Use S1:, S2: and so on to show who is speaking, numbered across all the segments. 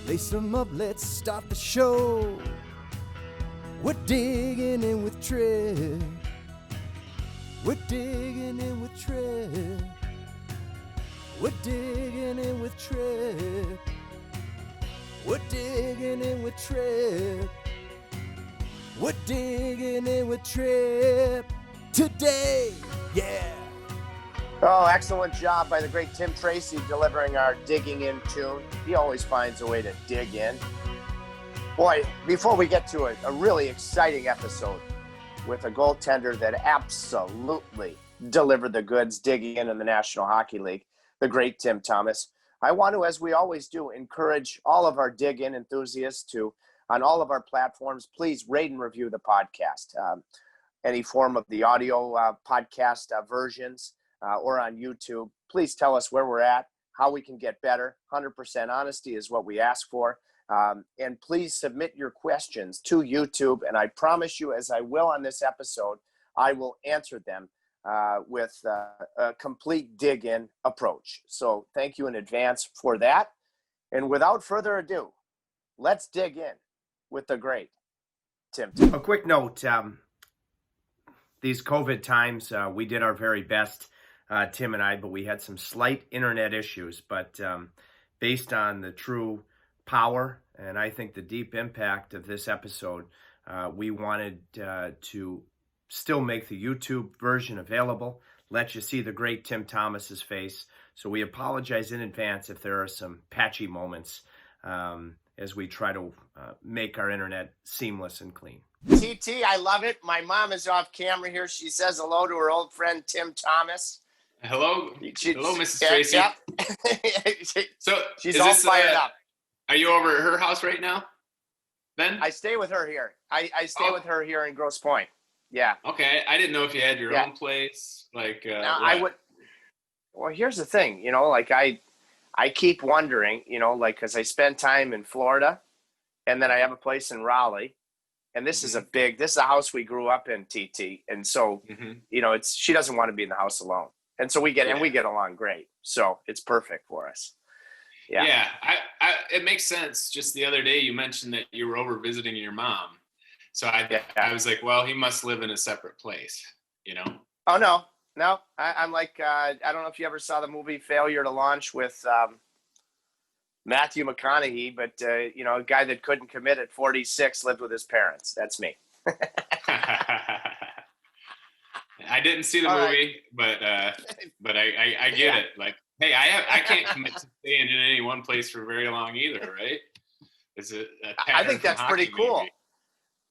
S1: Lace 'em up, let's start the show. We're digging in with Tripp. We're digging in with Tripp. We're digging in with Tripp. We're digging in with Tripp. We're digging in with Tripp today. Yeah.
S2: Oh, excellent job by the great Tim Tracy delivering our digging in tune. He always finds a way to dig in. Boy, before we get to a really exciting episode with a goaltender that absolutely delivered the goods digging in the National Hockey League, the great Tim Thomas, I want to, as we always do, encourage all of our dig-in enthusiasts to, on all of our platforms, please rate and review the podcast. Any form of the audio podcast versions or on YouTube, please tell us where we're at, how we can get better. 100% honesty is what we ask for. And please submit your questions to YouTube. And I promise you, as I will on this episode, I will answer them with a complete dig-in approach. So thank you in advance for that. And without further ado, let's dig in with the great Tim.
S3: A quick note, these COVID times, we did our very best, Tim and I, but we had some slight internet issues. But based on the true power and I think the deep impact of this episode, we wanted to still make the YouTube version available, let you see the great Tim Thomas's face. So we apologize in advance if there are some patchy moments as we try to make our internet seamless and clean.
S2: TT, I love it. My mom is off camera here. She says hello to her old friend, Tim Thomas.
S4: Hello. Hello, Mrs. Tracy.
S2: Yep.
S4: So
S2: she's all fired up.
S4: Are you over at her house right now, Ben?
S2: I stay with her here. I stay with her here in Grosse Pointe. Yeah.
S4: Okay. I didn't know if you had your own place. Like,
S2: now, I would. Well, here's the thing. You know, like I keep wondering. You know, like because I spend time in Florida, and then I have a place in Raleigh, and this is a house we grew up in, TT, and so you know, she doesn't want to be in the house alone, and so we get along great. So it's perfect for us. Yeah.
S4: It makes sense. Just the other day, you mentioned that you were over visiting your mom. So I was like, well, he must live in a separate place, you know?
S2: Oh, no. I'm like, I don't know if you ever saw the movie Failure to Launch with Matthew McConaughey, but, you know, a guy that couldn't commit at 46 lived with his parents. That's me.
S4: I didn't see the movie, but I get it. Like, hey, I can't commit to staying in any one place for very long either, right?
S2: I think that's pretty cool. Maybe.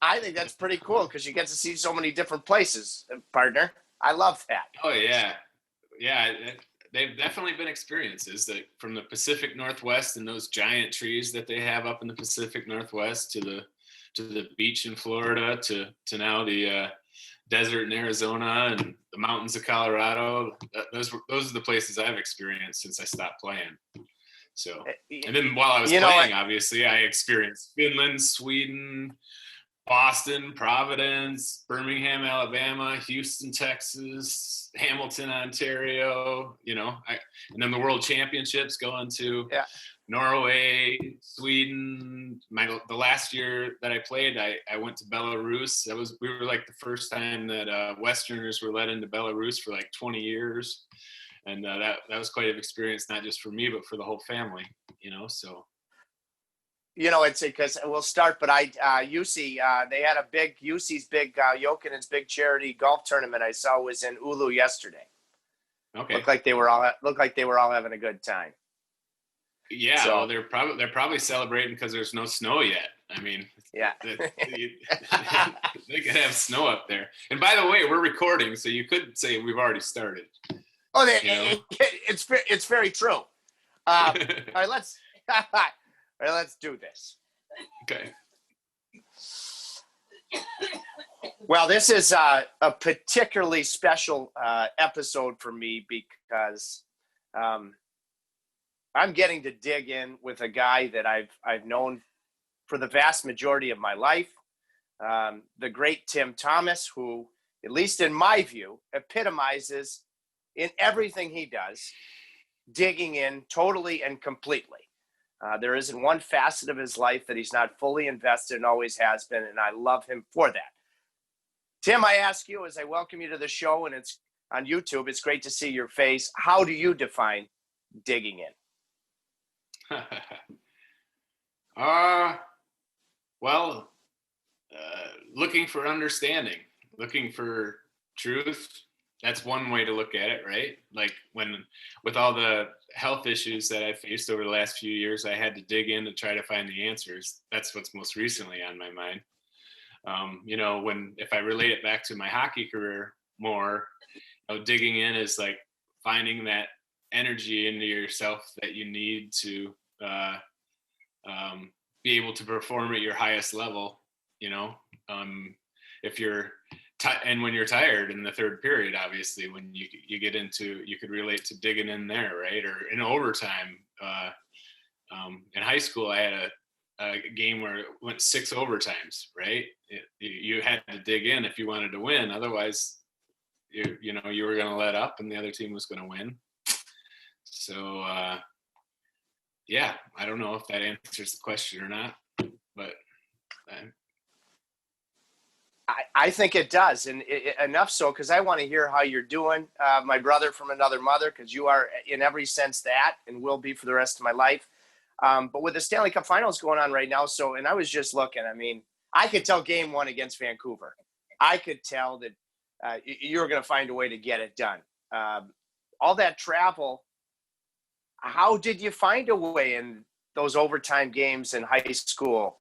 S2: I think that's pretty cool because you get to see so many different places, partner. I love that.
S4: Oh, yeah. Yeah, they've definitely been experiences that from the Pacific Northwest and those giant trees that they have up in the Pacific Northwest to the beach in Florida to now the desert in Arizona and the mountains of Colorado. Those are the places I've experienced since I stopped playing. So, and then while I was playing, obviously, I experienced Finland, Sweden, Boston, Providence, Birmingham, Alabama, Houston, Texas, Hamilton, Ontario, you know, and then the World Championships going to Norway, Sweden. The last year that I played, I went to Belarus. We were like the first time that Westerners were let into Belarus for like 20 years. And that was quite an experience, not just for me, but for the whole family, you know, so.
S2: You know, it's because we'll start, but UC, they had UC's big, Jokinen's big charity golf tournament I saw was in Oulu yesterday.
S4: Okay.
S2: Looked like they were all having a good time.
S4: Yeah, so, well, they're probably celebrating because there's no snow yet. I mean,
S2: yeah,
S4: they could have snow up there. And by the way, we're recording, so you could say we've already started.
S2: Oh, it's very true. All right, let's do this.
S4: Okay.
S2: Well, this is a particularly special episode for me because I'm getting to dig in with a guy that I've known for the vast majority of my life, the great Tim Thomas, who, at least in my view, epitomizes in everything he does, digging in totally and completely. There isn't one facet of his life that he's not fully invested and always has been, and I love him for that. Tim, I ask you as I welcome you to the show, and it's on YouTube, it's great to see your face. How do you define digging in?
S4: Well, looking for understanding, looking for truth. That's one way to look at it, right? Like with all the health issues that I faced over the last few years, I had to dig in to try to find the answers. That's what's most recently on my mind. If I relate it back to my hockey career more, digging in is like finding that energy into yourself that you need to be able to perform at your highest level. If you're and when you're tired in the third period, obviously, when you get into, you could relate to digging in there, right? Or in overtime. In high school, I had a game where it went 6 overtimes, right? You had to dig in if you wanted to win. Otherwise, you were going to let up and the other team was going to win. So, I don't know if that answers the question or not, but
S2: I think it does, and enough so because I want to hear how you're doing, my brother from another mother, because you are in every sense that, and will be for the rest of my life. But with the Stanley Cup Finals going on right now, and I was just looking. I mean, I could tell Game 1 against Vancouver. I could tell that you were going to find a way to get it done. All that travel. How did you find a way in those overtime games in high school,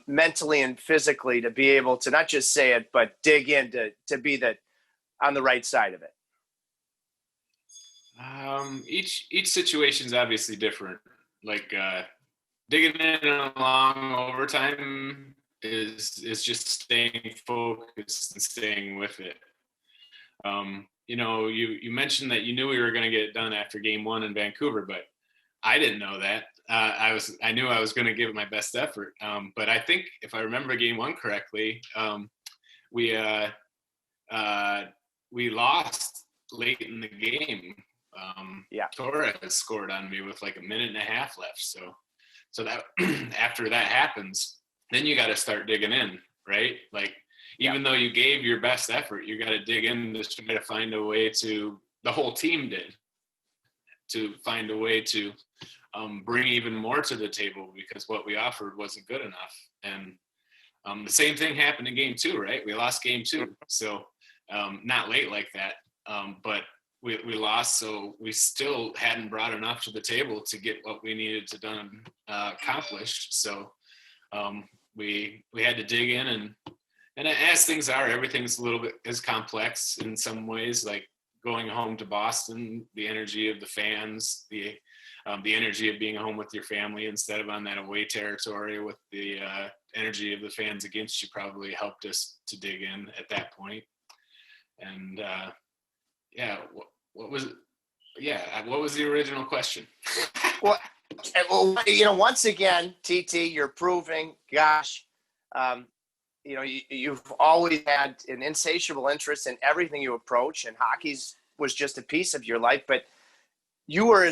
S2: mentally and physically, to be able to not just say it, but dig in to be on the right side of it?
S4: Each situation is obviously different. Like digging in a long overtime is just staying focused and staying with it. You mentioned that you knew we were going to get it done after Game 1 in Vancouver, but I didn't know that. I knew I was going to give it my best effort. But I think if I remember Game 1 correctly, we lost late in the game. Torres scored on me with like a minute and a half left. So that after that happens, then you got to start digging in, right? Like, even though you gave your best effort, you got to dig in to try to find a way to, the whole team did, to find a way to bring even more to the table, because what we offered wasn't good enough. And the same thing happened in Game 2, right? We lost Game 2. So not late like that, but we lost, so we still hadn't brought enough to the table to get what we needed to accomplished. So we had to dig in, and as things are, everything's a little bit as complex in some ways, like going home to Boston, the energy of the fans, the energy of being home with your family instead of on that away territory with the energy of the fans against you probably helped us to dig in at that point. And what was the original question?
S2: Well, once again, TT, you're proving, gosh, you've always had an insatiable interest in everything you approach, and hockey was just a piece of your life. But you were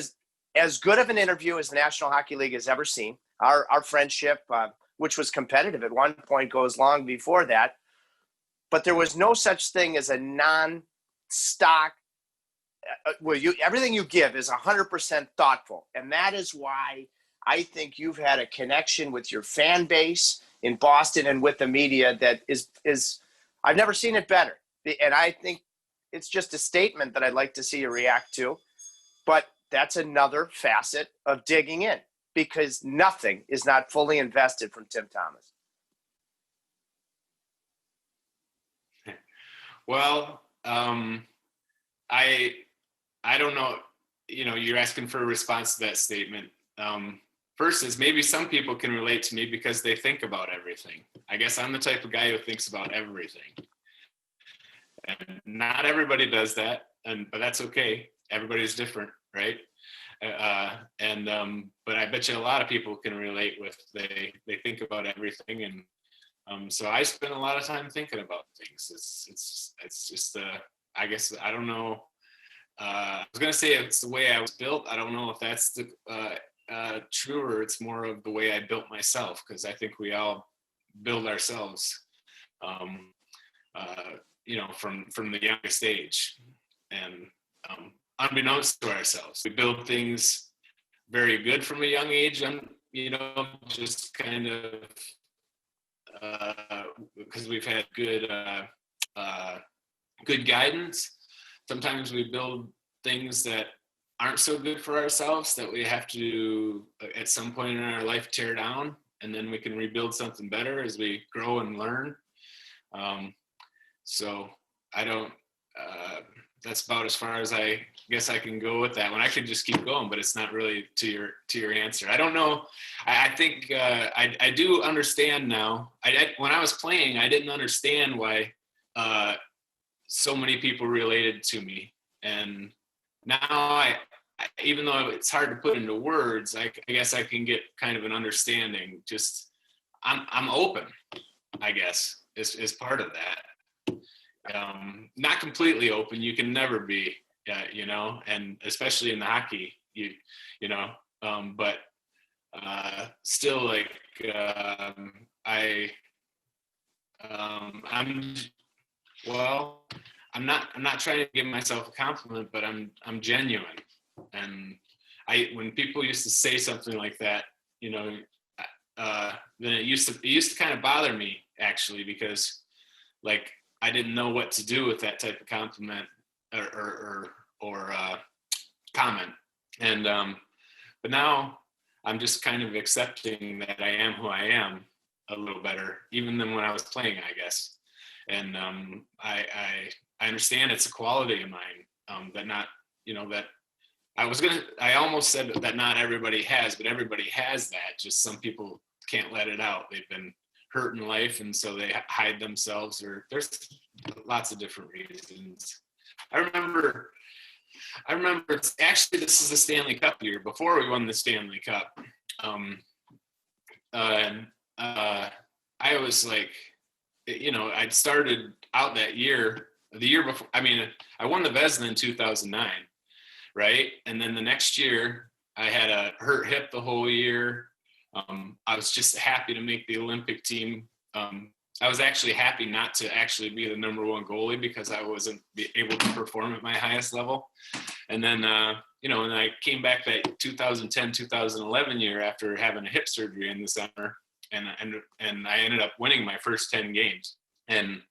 S2: as good of an interview as the National Hockey League has ever seen. Our friendship, which was competitive at one point, goes long before that. But there was no such thing as a non-stock, everything you give is 100% thoughtful. And that is why I think you've had a connection with your fan base in Boston and with the media that is I've never seen it better. And I think it's just a statement that I'd like to see you react to. But that's another facet of digging in, because nothing is not fully invested from Tim Thomas.
S4: Well, I don't know, you're asking for a response to that statement. First is maybe some people can relate to me because they think about everything. I guess I'm the type of guy who thinks about everything. And not everybody does that, but that's okay. Everybody's different, right? But I bet you a lot of people can relate with they think about everything, and so I spend a lot of time thinking about things. It's just I guess I don't know. I was gonna say it's the way I was built. I don't know if that's truer. It's more of the way I built myself, because I think we all build ourselves, from the youngest age, and unbeknownst to ourselves, we build things very good from a young age, and just kind of because we've had good guidance. Sometimes we build things that aren't so good for ourselves that we have to, at some point in our life, tear down, and then we can rebuild something better as we grow and learn. So I don't, that's about as far as I guess I can go with that one. I could just keep going, but it's not really to your answer. I don't know. I think I do understand now. When I was playing, I didn't understand why so many people related to me. And now even though it's hard to put into words, I guess I can get kind of an understanding. Just I'm open, I guess, is part of that. Not completely open. You can never be, and especially in the hockey, but still, like, I'm not trying to give myself a compliment, but I'm genuine. And when people used to say something like that, then it used to kind of bother me, actually, because, like, I didn't know what to do with that type of compliment or comment. And but now I'm just kind of accepting that I am who I am a little better, even than when I was playing, I guess. And I understand it's a quality of mine, that not, that I almost said that not everybody has, but everybody has that. Just some people can't let it out. They've been hurt in life, and so they hide themselves, or there's lots of different reasons. I remember actually, this is the Stanley Cup year, before we won the Stanley Cup. I was like, I'd started out that year, the year before. I mean, I won the Vezina in 2009, right? And then the next year, I had a hurt hip the whole year. I was just happy to make the Olympic team. I was actually happy not to actually be the number one goalie, because I wasn't able to perform at my highest level. And then, and I came back that 2010, 2011 year after having a hip surgery in the summer, and I ended up winning my first 10 games. And,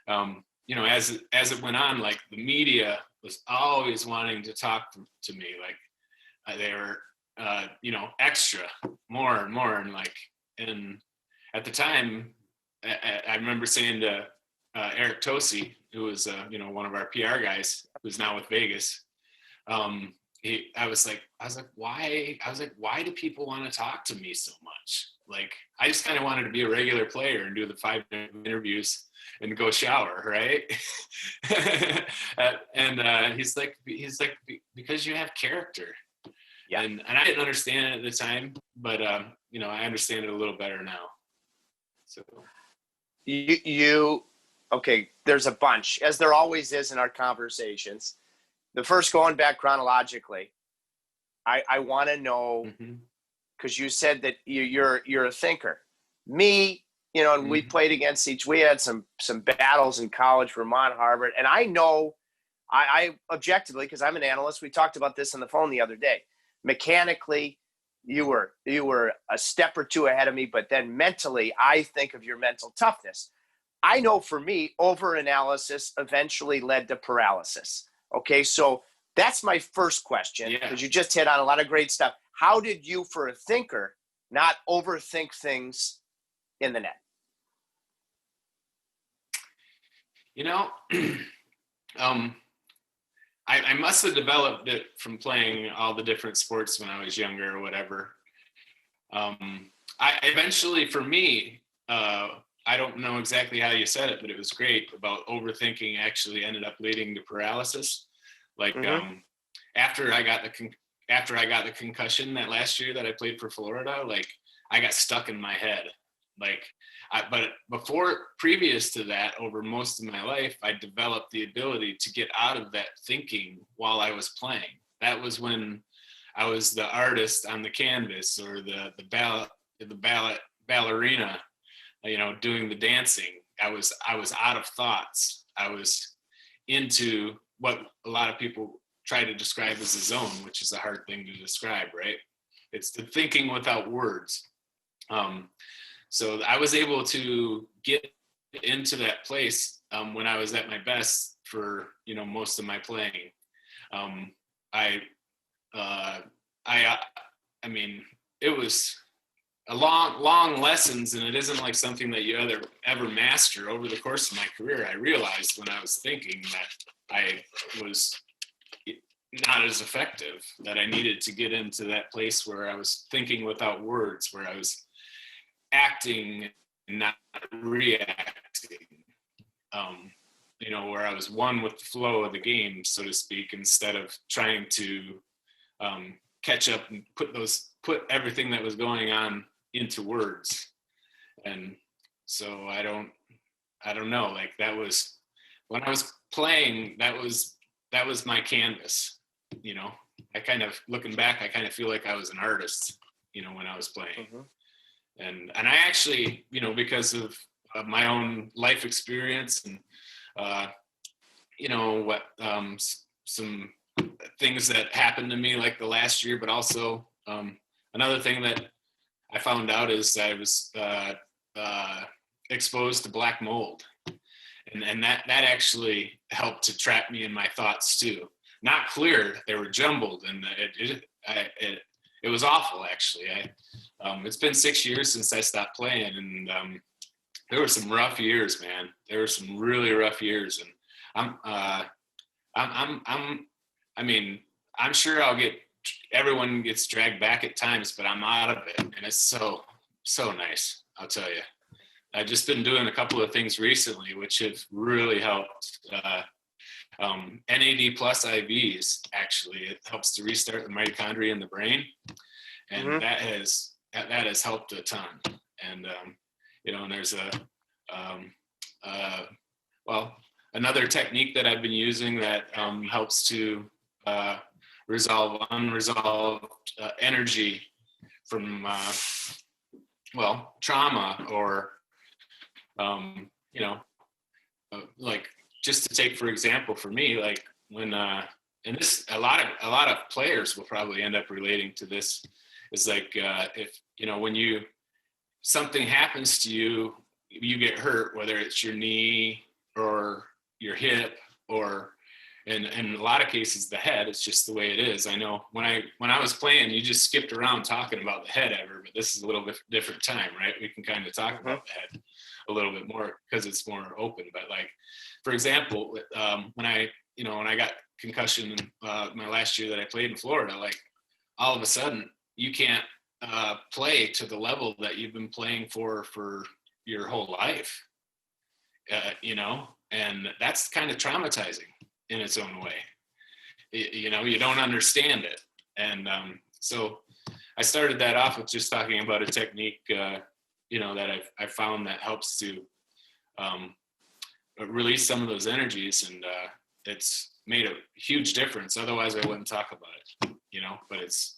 S4: as it went on, like, the media was always wanting to talk to me, like, they were, extra, more and more. And at the time, I remember saying to Eric Tosi, who was, one of our PR guys, who's now with Vegas. I was like, why do people want to talk to me so much? Like, I just kind of wanted to be a regular player and do the 5-minute interviews and go shower, right? And he's like, because you have character. Yeah. And I didn't understand it at the time, but I understand it a little better now. So
S2: okay, there's a bunch, as there always is in our conversations. The first, going back chronologically, I want to know, because you said that you're a thinker. Me, and we played against we had some battles in college, Vermont, Harvard, and I know, I objectively, because I'm an analyst, we talked about this on the phone the other day. Mechanically, you were a step or two ahead of me, but then mentally, I think of your mental toughness. I know for me, overanalysis eventually led to paralysis. Okay, so that's my first question, because you just hit on a lot of great stuff. How did you, for a thinker, not overthink things in the net?
S4: I must have developed it from playing all the different sports when I was younger or whatever. I eventually, for me, I don't know exactly how you said it, but it was great about overthinking actually ended up leading to paralysis. Like, after I got the concussion that last year that I played for Florida, like, I got stuck in my head. Like, but previous to that, over most of my life, I developed the ability to get out of that thinking while I was playing. That was when I was the artist on the canvas, or the ballerina, doing the dancing. I was out of thoughts. I was into what a lot of people try to describe as a zone, which is a hard thing to describe, right? It's the thinking without words. So I was able to get into that place when I was at my best for most of my playing. I mean, it was a long lessons, and it isn't like something that you ever master over the course of my career. I realized when I was thinking that I was not as effective, that I needed to get into that place where I was thinking without words, where I was acting and not reacting, where I was one with the flow of the game, so to speak, instead of trying to catch up and put everything that was going on into words. And so I don't know, like that was when I was playing, that was my canvas. I kind of, looking back, I kind of feel like I was an artist, when I was playing.
S2: Mm-hmm.
S4: And I actually, because of my own life experience and some things that happened to me like the last year, but also another thing that I found out is I was exposed to black mold, and that actually helped to trap me in my thoughts too. Not clear, they were jumbled, and it was awful actually. It's been 6 years since I stopped playing, and there were some rough years, man. There were some really rough years, and I'm sure everyone gets dragged back at times, but I'm out of it, and it's so nice. I'll tell you. I've just been doing a couple of things recently, which have really helped. NAD plus IVs, actually, it helps to restart the mitochondria in the brain, and
S2: Mm-hmm.
S4: that has helped a ton. And and there's another technique that I've been using that helps to resolve unresolved energy from trauma, or like, just to take for example, for me, like when and this, a lot of players will probably end up relating to this, is like if when something happens to you, you get hurt, whether it's your knee or your hip, or in a lot of cases the head. It's just the way it is. I know when I was playing, you just skipped around talking about the head ever, but this is a little bit different time, right? We can kind of talk about the head a little bit more because it's more open. But like, for example, when I got concussion my last year that I played in Florida, like all of a sudden you can't play to the level that you've been playing for your whole life, and that's kind of traumatizing in its own way. You don't understand it. And so I started that off with just talking about a technique, that I've found that helps to release some of those energies, and it's made a huge difference. Otherwise I wouldn't talk about it, but it's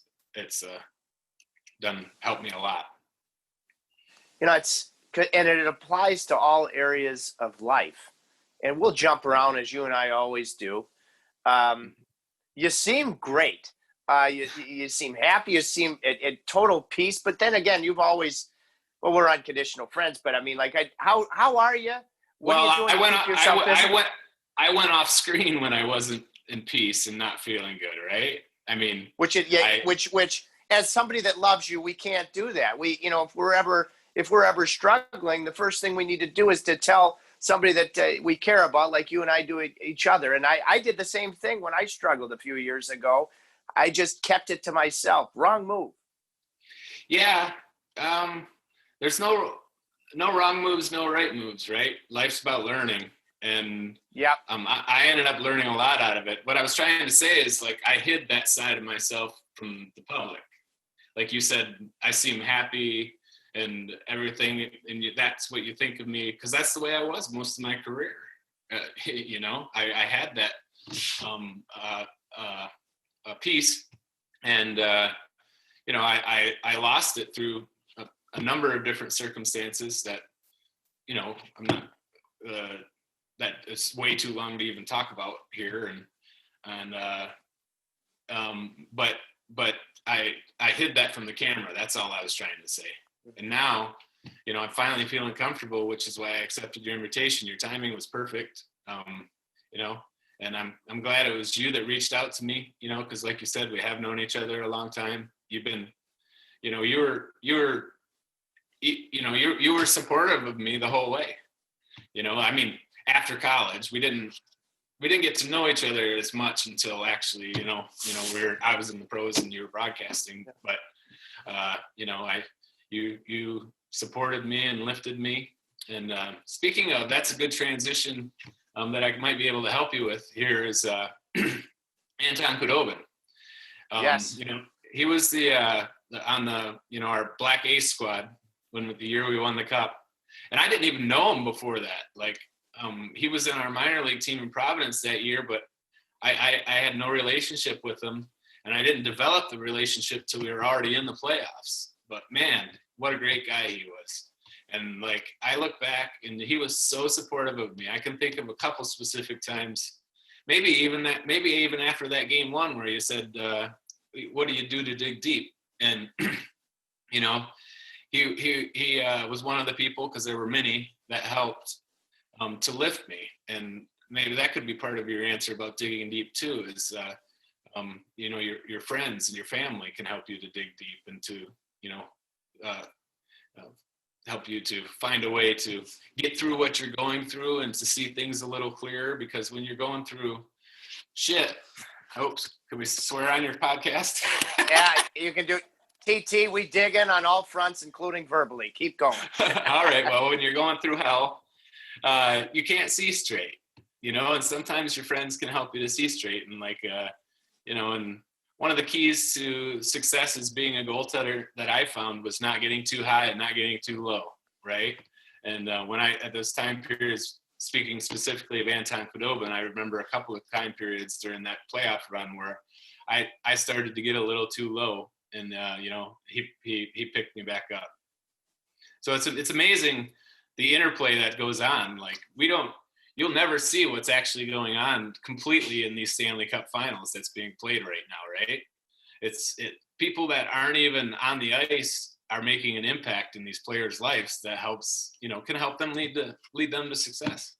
S4: helped me a lot.
S2: And it applies to all areas of life. And we'll jump around as you and I always do. You seem great. You seem happy. You seem at total peace. But then again, you've always, we're unconditional friends. But I mean, like, how are you? What are you doing to keep yourself busy?
S4: I went off screen when I wasn't in peace and not feeling good, right? I mean, which
S2: as somebody that loves you, we can't do that. We, if we're ever struggling, the first thing we need to do is to tell somebody that we care about, like you and I do each other. And I did the same thing when I struggled a few years ago. I just kept it to myself. Wrong move.
S4: Yeah. There's no wrong moves, no right moves, right? Life's about learning. And
S2: yeah,
S4: I ended up learning a lot out of it. What I was trying to say is, like, I hid that side of myself from the public. Like you said, I seem happy and everything, and that's what you think of me, because that's the way I was most of my career. I had that peace And, I lost it through a number of different circumstances that, I'm not, that it's way too long to even talk about here. But I hid that from the camera. That's all I was trying to say. And now, I'm finally feeling comfortable, which is why I accepted your invitation. Your timing was perfect. And I'm glad it was you that reached out to me, because like you said, we have known each other a long time. You've been, you were supportive of me the whole way. After college, we didn't get to know each other as much until actually, I was in the pros and you were broadcasting, but, you supported me and lifted me. And speaking of, that's a good transition that I might be able to help you with here is Anton Khudobin.
S2: Yes.
S4: He was on our Black Ace squad when the year we won the cup. And I didn't even know him before that. Like, he was in our minor league team in Providence that year, but I had no relationship with him. And I didn't develop the relationship till we were already in the playoffs. But man, what a great guy he was. And like, I look back and he was so supportive of me. I can think of a couple specific times, maybe even after that game one where you said, what do you do to dig deep? And, he was one of the people, because there were many, that helped to lift me. And maybe that could be part of your answer about digging deep too, is, your friends and your family can help you to dig deep and to, help you to find a way to get through what you're going through and to see things a little clearer. Because when you're going through shit, oops, can we swear on your podcast?
S2: Yeah, you can do it. TT, we dig in on all fronts, including verbally. Keep going.
S4: All right. Well, when you're going through hell, you can't see straight, and sometimes your friends can help you to see straight. And like, and one of the keys to success as being a goaltender that I found was not getting too high and not getting too low. Right. And when at those time periods, speaking specifically of Anton Khudobin, I remember a couple of time periods during that playoff run where I started to get a little too low, and he picked me back up. So it's amazing the interplay that goes on. Like, you'll never see what's actually going on completely in these Stanley Cup finals that's being played right now, right? People that aren't even on the ice are making an impact in these players' lives that helps, can help them lead them to success.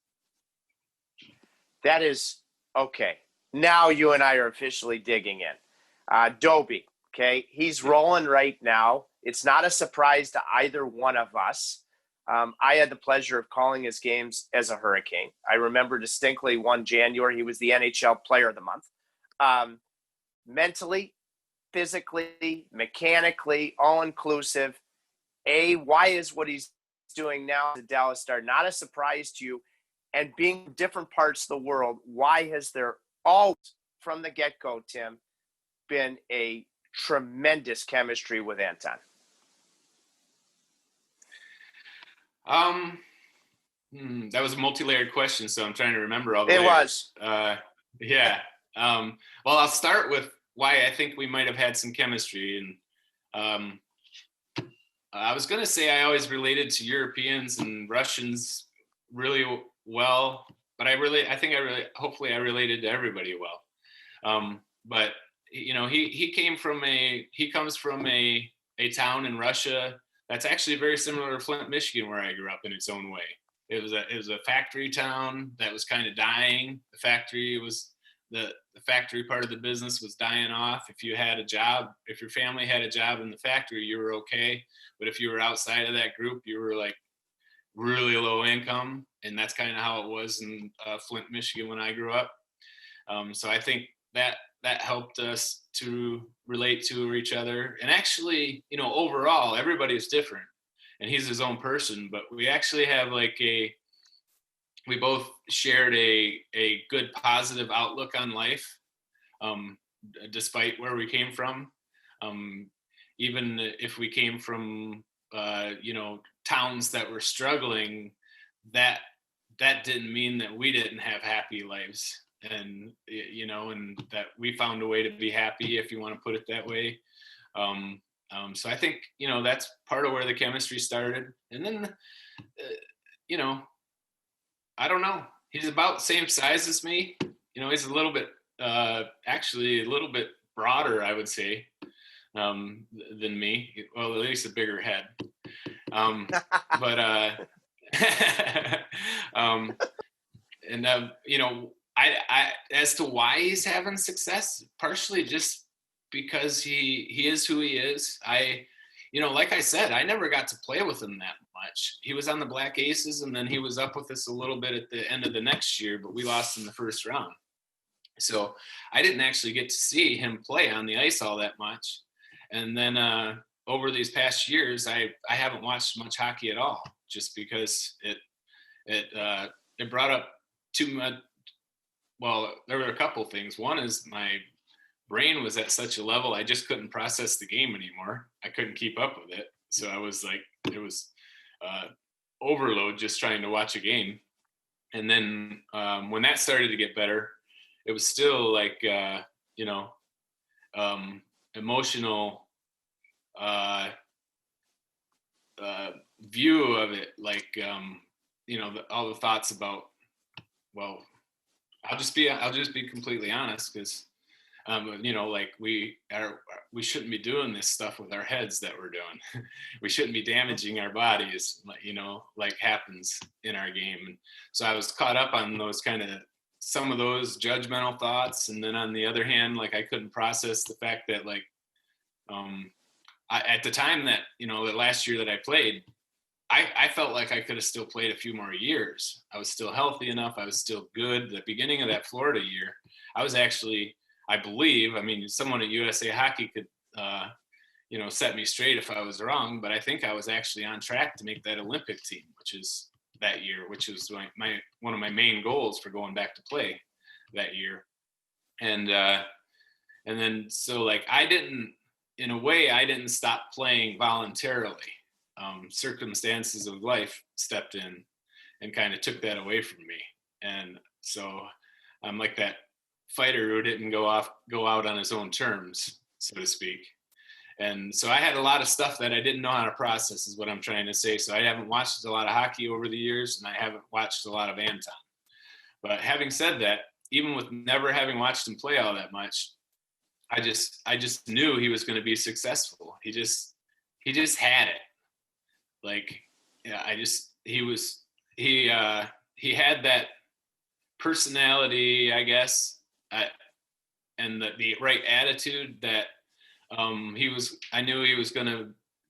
S2: That is okay. Now you and I are officially digging in. Dobie, okay, he's rolling right now. It's not a surprise to either one of us. I had the pleasure of calling his games as a Hurricane. I remember distinctly one January, he was the NHL Player of the Month. Mentally, physically, mechanically, all-inclusive. Why is what he's doing now as a Dallas Star not a surprise to you? And being in different parts of the world, why has there always, from the get-go, Tim, been a tremendous chemistry with Anton?
S4: That was a multi-layered question, so I'm trying to remember all the
S2: layers.
S4: It was. Yeah. Well, I'll start with why I think we might have had some chemistry. And I was going to say I always related to Europeans and Russians really well, but hopefully I related to everybody well. But he comes from a town in Russia that's actually very similar to Flint, Michigan, where I grew up in its own way. It was a factory town that was kind of dying. The factory part of the business was dying off. If you had a job, if your family had a job in the factory, you were okay. But if you were outside of that group, you were like really low income. And that's kind of how it was in Flint, Michigan when I grew up. So I think that helped us to relate to each other. And actually, overall, everybody's different. And he's his own person, but we actually have we both shared a good positive outlook on life, despite where we came from. Even if we came from, towns that were struggling, that didn't mean that we didn't have happy lives. and and that we found a way to be happy, if you want to put it that way. So I think, that's part of where the chemistry started. And then, I don't know. He's about the same size as me. He's a little bit, actually a little bit broader, I would say, than me. Well, at least a bigger head. But, I as to why he's having success, partially just because he is who he is. Like I said, I never got to play with him that much. He was on the Black Aces, and then he was up with us a little bit at the end of the next year, but we lost in the first round. So I didn't actually get to see him play on the ice all that much. And then over these past years, I haven't watched much hockey at all, just because it brought up too much. Well, there were a couple things. One is my brain was at such a level I just couldn't process the game anymore. I couldn't keep up with it. So I was like, it was overload just trying to watch a game. And then when that started to get better, it was still like, emotional view of it. Like, all the thoughts about, well, I'll just be completely honest, because like we shouldn't be doing this stuff with our heads that we're doing. We shouldn't be damaging our bodies, like happens in our game. And so I was caught up on some of those judgmental thoughts. And then on the other hand, like, I couldn't process the fact that, like, at the time that, the last year that I played, I felt like I could have still played a few more years. I was still healthy enough. I was still good. The beginning of that Florida year, I was actually, I believe, someone at USA Hockey could, set me straight if I was wrong, but I think I was actually on track to make that Olympic team, which is that year, which was one of my main goals for going back to play that year. And then, so, like, I didn't stop playing voluntarily. Circumstances of life stepped in and kind of took that away from me. And so I'm like that fighter who didn't go out on his own terms, so to speak. And so I had a lot of stuff that I didn't know how to process, is what I'm trying to say. So I haven't watched a lot of hockey over the years, and I haven't watched a lot of Anton. But having said that, even with never having watched him play all that much, I just knew he was going to be successful. He just had it. Like, yeah, he had that personality, I guess, and the right attitude that I knew he was going to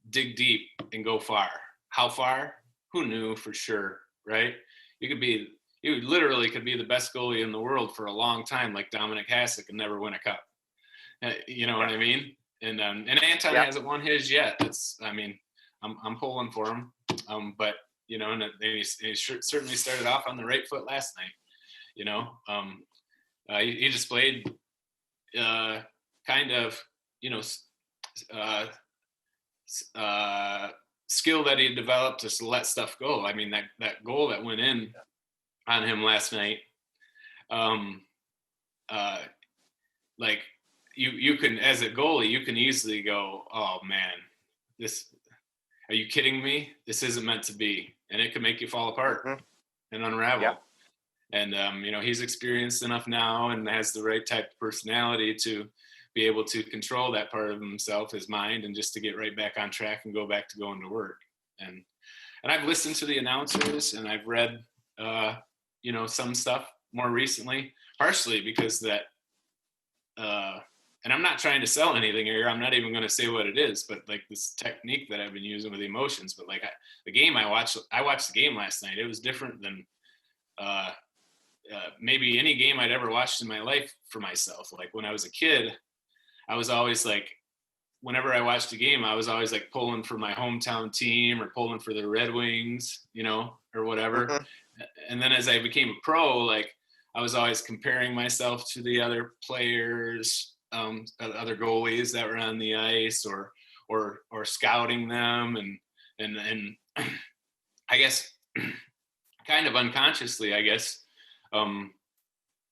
S4: dig deep and go far. How far? Who knew for sure, right? You literally could be the best goalie in the world for a long time, like Dominic Hasek, and never win a cup. You know what I mean? And Anton hasn't won his yet. I'm pulling for him. But and he certainly started off on the right foot last night. He displayed kind of skill that he developed to let stuff go. I mean, that goal that went in on him last night, like, you can, as a goalie, you can easily go, oh man, are you kidding me? This isn't meant to be. And it can make you fall apart and unravel. Yep. And, he's experienced enough now and has the right type of personality to be able to control that part of himself, his mind, and just to get right back on track and go back to going to work. And I've listened to the announcers, and I've read, some stuff more recently, partially because that, and I'm not trying to sell anything here. I'm not even going to say what it is, but like this technique that I've been using with emotions. But like I watched the game last night. It was different than maybe any game I'd ever watched in my life for myself. Like when I was a kid, I was always like, whenever I watched a game, I was always like pulling for my hometown team or pulling for the Red Wings, or whatever. Mm-hmm. And then as I became a pro, like I was always comparing myself to the other players, other goalies that were on the ice, or scouting them, and I guess kind of unconsciously, I guess,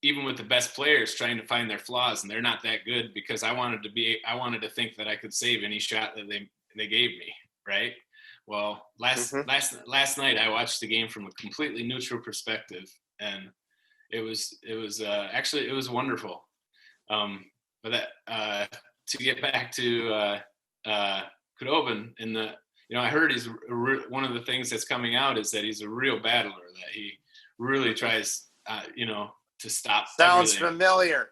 S4: even with the best players trying to find their flaws, and they're not that good, because I wanted to think that I could save any shot that they gave me. Right. Well, last night I watched the game from a completely neutral perspective, and it was actually it was wonderful. But that to get back to Khudobin, in the I heard he's one of the things that's coming out is that he's a real battler, that he really tries to stop
S2: Sounds
S4: everything.
S2: familiar.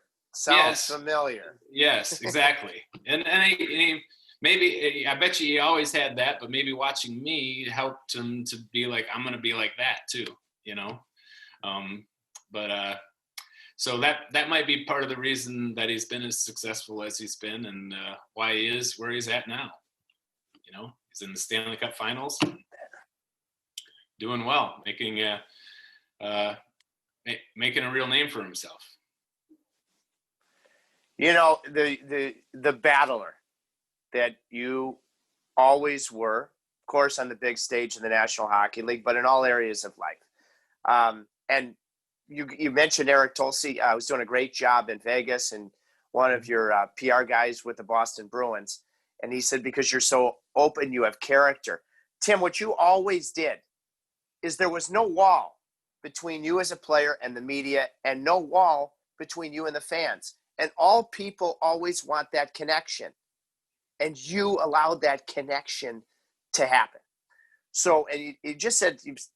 S4: Yes.
S2: Familiar.
S4: Yes, exactly. and he maybe, I bet you he always had that, but maybe watching me helped him to be like, I'm going to be like that too, so that might be part of the reason that he's been as successful as he's been, and why he is where he's at now. He's in the Stanley Cup Finals, doing well, making a real name for himself.
S2: The battler that you always were, of course, on the big stage in the National Hockey League, but in all areas of life. And you mentioned Eric Tulsi was doing a great job in Vegas, and one of your PR guys with the Boston Bruins. And he said, because you're so open, you have character. Tim, what you always did is there was no wall between you as a player and the media, and no wall between you and the fans. And all people always want that connection. And you allowed that connection to happen. So, and you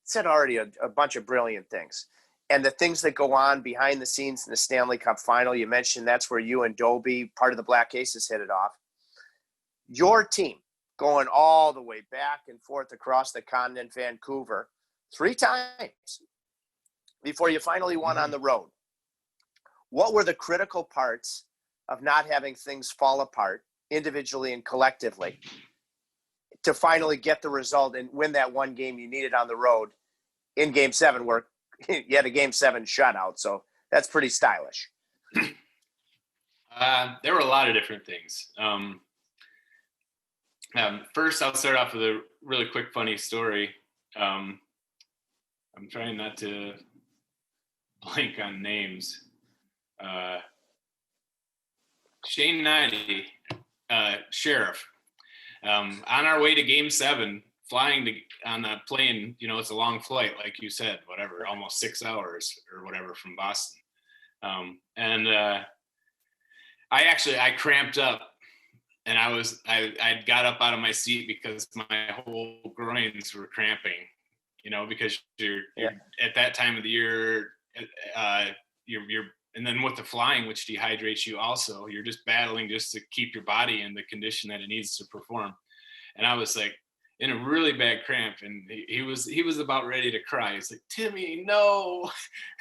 S2: said already a bunch of brilliant things. And the things that go on behind the scenes in the Stanley Cup final, you mentioned that's where you and Dobie, part of the Black Aces, hit it off. Your team going all the way back and forth across the continent, Vancouver, 3 times before you finally won on the road. What were the critical parts of not having things fall apart individually and collectively to finally get the result and win that one game you needed on the road in Game 7, where you had a Game 7 shutout? So that's pretty stylish.
S4: There were a lot of different things. First, I'll start off with a really quick, funny story. I'm trying not to blank on names. Shane Ninety, sheriff. On our way to Game 7, flying on a plane, it's a long flight, like you said, whatever, almost 6 hours or whatever from Boston. And I cramped up, and I got up out of my seat because my whole groins were cramping, because you're at that time of the year, you're and then with the flying, which dehydrates you also, you're just battling just to keep your body in the condition that it needs to perform. And I was like in a really bad cramp, and he was about ready to cry. He's like, "Timmy, no."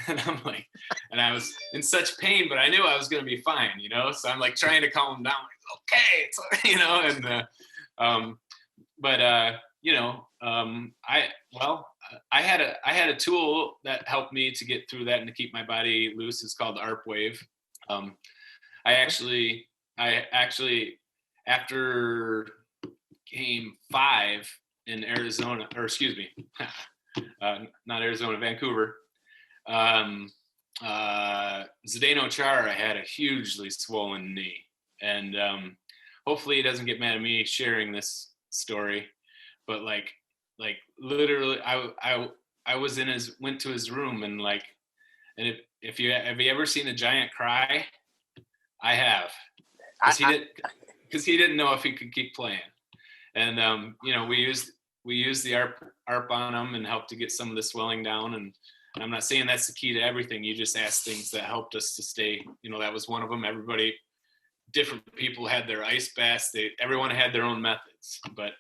S4: And I'm like, and I was in such pain, but I knew I was going to be fine, so I'm like trying to calm him down, like, okay, it's, I had a tool that helped me to get through that and to keep my body loose. It's called ARP Wave. I actually after Game 5 in Arizona, or excuse me, not Arizona, Vancouver, Zdeno Chara had a hugely swollen knee, and hopefully he doesn't get mad at me sharing this story, but like literally I was went to his room, and and if you have you ever seen a giant cry? I have, because he didn't know if he could keep playing. And we used the ARP on him and helped to get some of the swelling down. And I'm not saying that's the key to everything. You just asked things that helped us to stay. That was one of them. Different people had their ice baths. Everyone had their own methods. But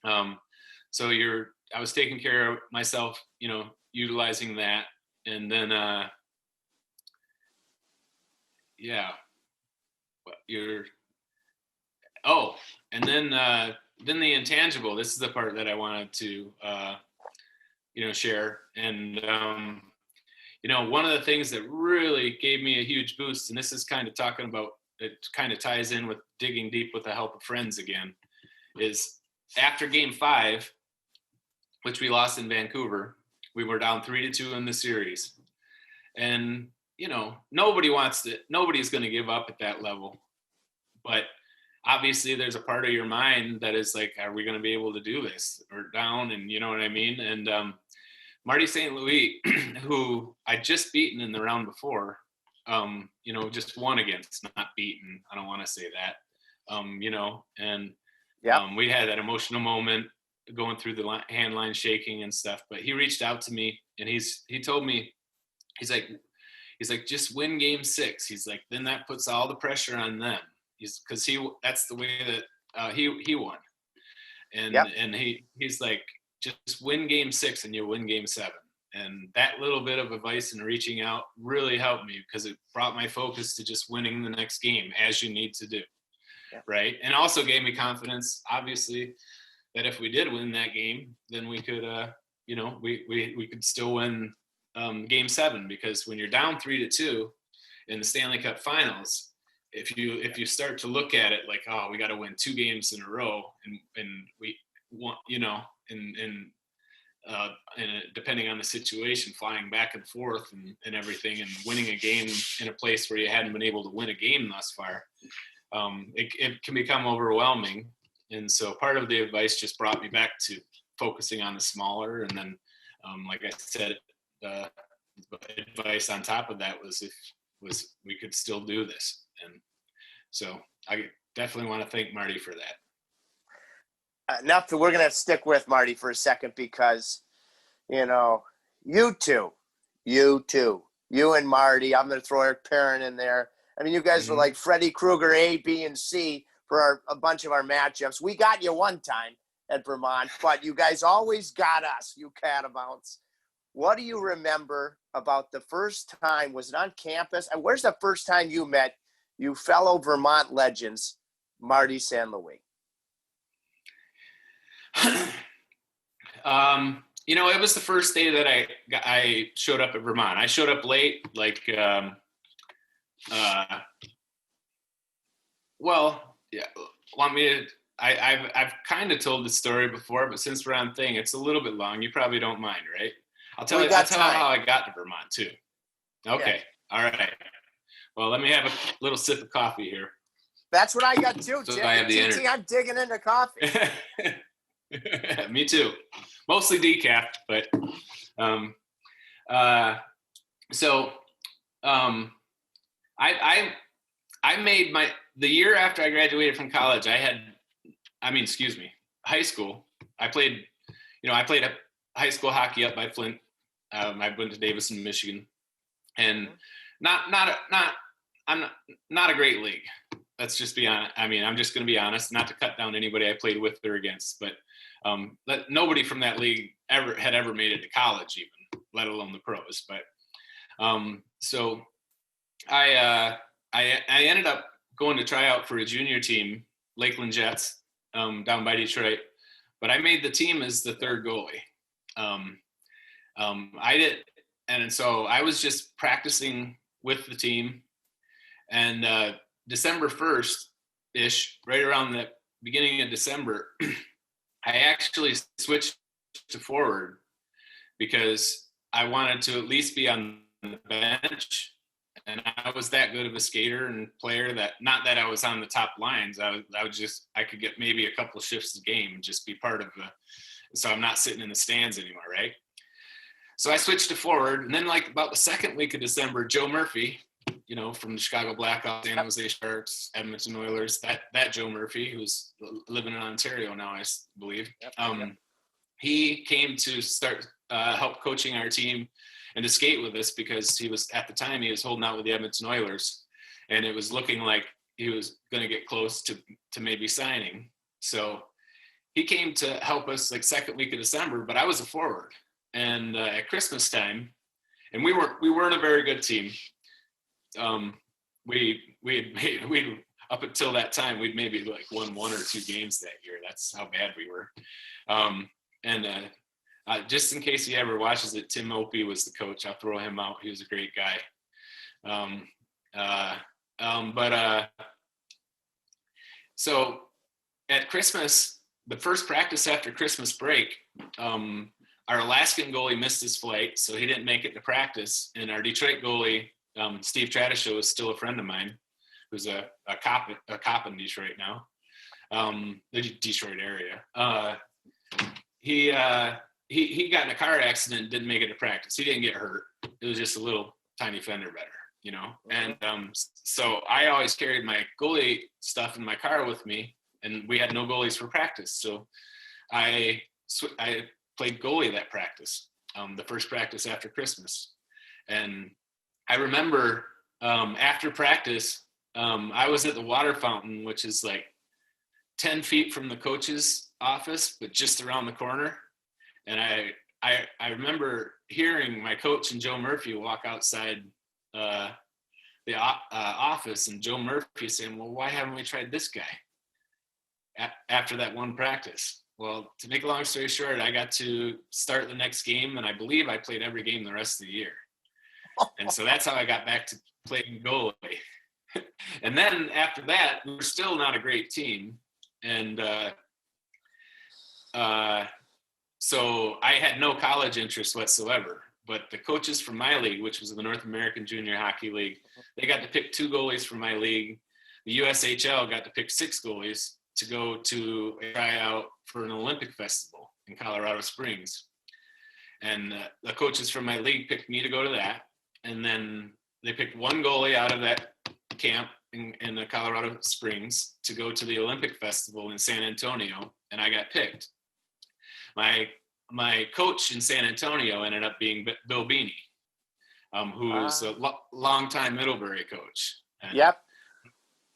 S4: I was taking care of myself, utilizing that, and then then the intangible. This is the part that I wanted to, share. And, one of the things that really gave me a huge boost, and this is kind of talking about, it kind of ties in with digging deep with the help of friends again, is after Game 5, which we lost in Vancouver, we were down 3-2 in the series. And nobody's going to give up at that level. But obviously there's a part of your mind that is like, are we going to be able to do this? Or down, and you know what I mean? And Marty St. Louis, who I just beaten in the round before, just won against, not beaten. I don't want to say that, and we had that emotional moment going through the hand line shaking and stuff. But he reached out to me, and he told me, he's like, just win game 6. He's like, then that puts all the pressure on them. Because that's the way that he won, and he's like, just win game 6 and you win game 7. And that little bit of advice and reaching out really helped me, because it brought my focus to just winning the next game, as you need to do, right? And also gave me confidence, obviously, that if we did win that game, then we could, we could still win game 7, because when you're down 3-2 in the Stanley Cup Finals, if you start to look at it like, oh, we got to win 2 games in a row, and we want, and depending on the situation, flying back and forth and everything, and winning a game in a place where you hadn't been able to win a game thus far, it can become overwhelming. And so part of the advice just brought me back to focusing on the smaller. And then, like I said, the advice on top of that was we could still do this. And so I definitely want to thank Marty for that.
S2: We're going to stick with Marty for a second, because, you and Marty, I'm going to throw Eric Perrin in there. I mean, you guys were like Freddy Krueger, A, B, and C for a bunch of our matchups. We got you one time at Vermont, but you guys always got us, you Catamounts. What do you remember about the first time? Was it on campus? And where's the first time you met you fellow Vermont legends, Marty St. Louis?
S4: It was the first day that I showed up at Vermont. I showed up late, I've kind of told the story before, but since we're on thing, it's a little bit long. You probably don't mind, right? I'll tell you how I got to Vermont too. Okay. Yeah. All right. Well, let me have a little sip of coffee here.
S2: That's what I got too,
S4: so
S2: Tim.
S4: I have the
S2: energy. I'm digging into coffee.
S4: Me too. Mostly decaf, but I made the year after I graduated from college, high school. I played high school hockey up by Flint. I went to Davison, Michigan, and not a great league. Let's just be honest. I mean, I'm just going to be honest, not to cut down anybody I played with or against, but nobody from that league had ever made it to college, even, let alone the pros. But so I ended up going to try out for a junior team, Lakeland Jets, down by Detroit. But I made the team as the third goalie. I did, and so I was just practicing with the team, and December 1st-ish, right around the beginning of December, I actually switched to forward because I wanted to at least be on the bench, and I was that good of a skater and player that, not that I was on the top lines, I could get maybe a couple of shifts a game and just be part of so I'm not sitting in the stands anymore, right? So I switched to forward, and then about the second week of December, Joe Murphy, from the Chicago Blackhawks, San Jose Sharks, Edmonton Oilers, that Joe Murphy, who's living in Ontario now, I believe. He came to start help coaching our team and to skate with us, because he was holding out with the Edmonton Oilers, and it was looking like he was going to get close to maybe signing. So he came to help us second week of December, but I was a forward. And at Christmas time, and we weren't a very good team. We up until that time, we'd maybe won 1 or 2 games that year. That's how bad we were. Just in case he ever watches it, Tim Opie was the coach. I'll throw him out. He was a great guy. So at Christmas, the first practice after Christmas break, our Alaskan goalie missed his flight, so he didn't make it to practice. And our Detroit goalie Steve Tradishow is still a friend of mine, who's a cop in Detroit now, the Detroit area. He got in a car accident and didn't make it to practice. He didn't get hurt. It was just a little tiny fender better, you know? And so I always carried my goalie stuff in my car with me, and we had no goalies for practice. So I played goalie that practice, the first practice after Christmas. And I remember after practice, I was at the water fountain, which is like 10 feet from the coach's office, but just around the corner. And I remember hearing my coach and Joe Murphy walk outside the office, and Joe Murphy saying, well, why haven't we tried this guy after that one practice? Well, to make a long story short, I got to start the next game, and I believe I played every game the rest of the year. And so that's how I got back to playing goalie. And then after that, we were still not a great team. And so I had no college interest whatsoever. But the coaches from my league, which was the North American Junior Hockey League, they got to pick 2 goalies from my league. The USHL got to pick 6 goalies to go to a tryout for an Olympic festival in Colorado Springs. And the coaches from my league picked me to go to that. And then they picked 1 goalie out of that camp in the Colorado Springs to go to the Olympic festival in San Antonio. And I got picked. My coach in San Antonio ended up being Bill Beanie, who was a longtime Middlebury coach. And,
S2: Yep.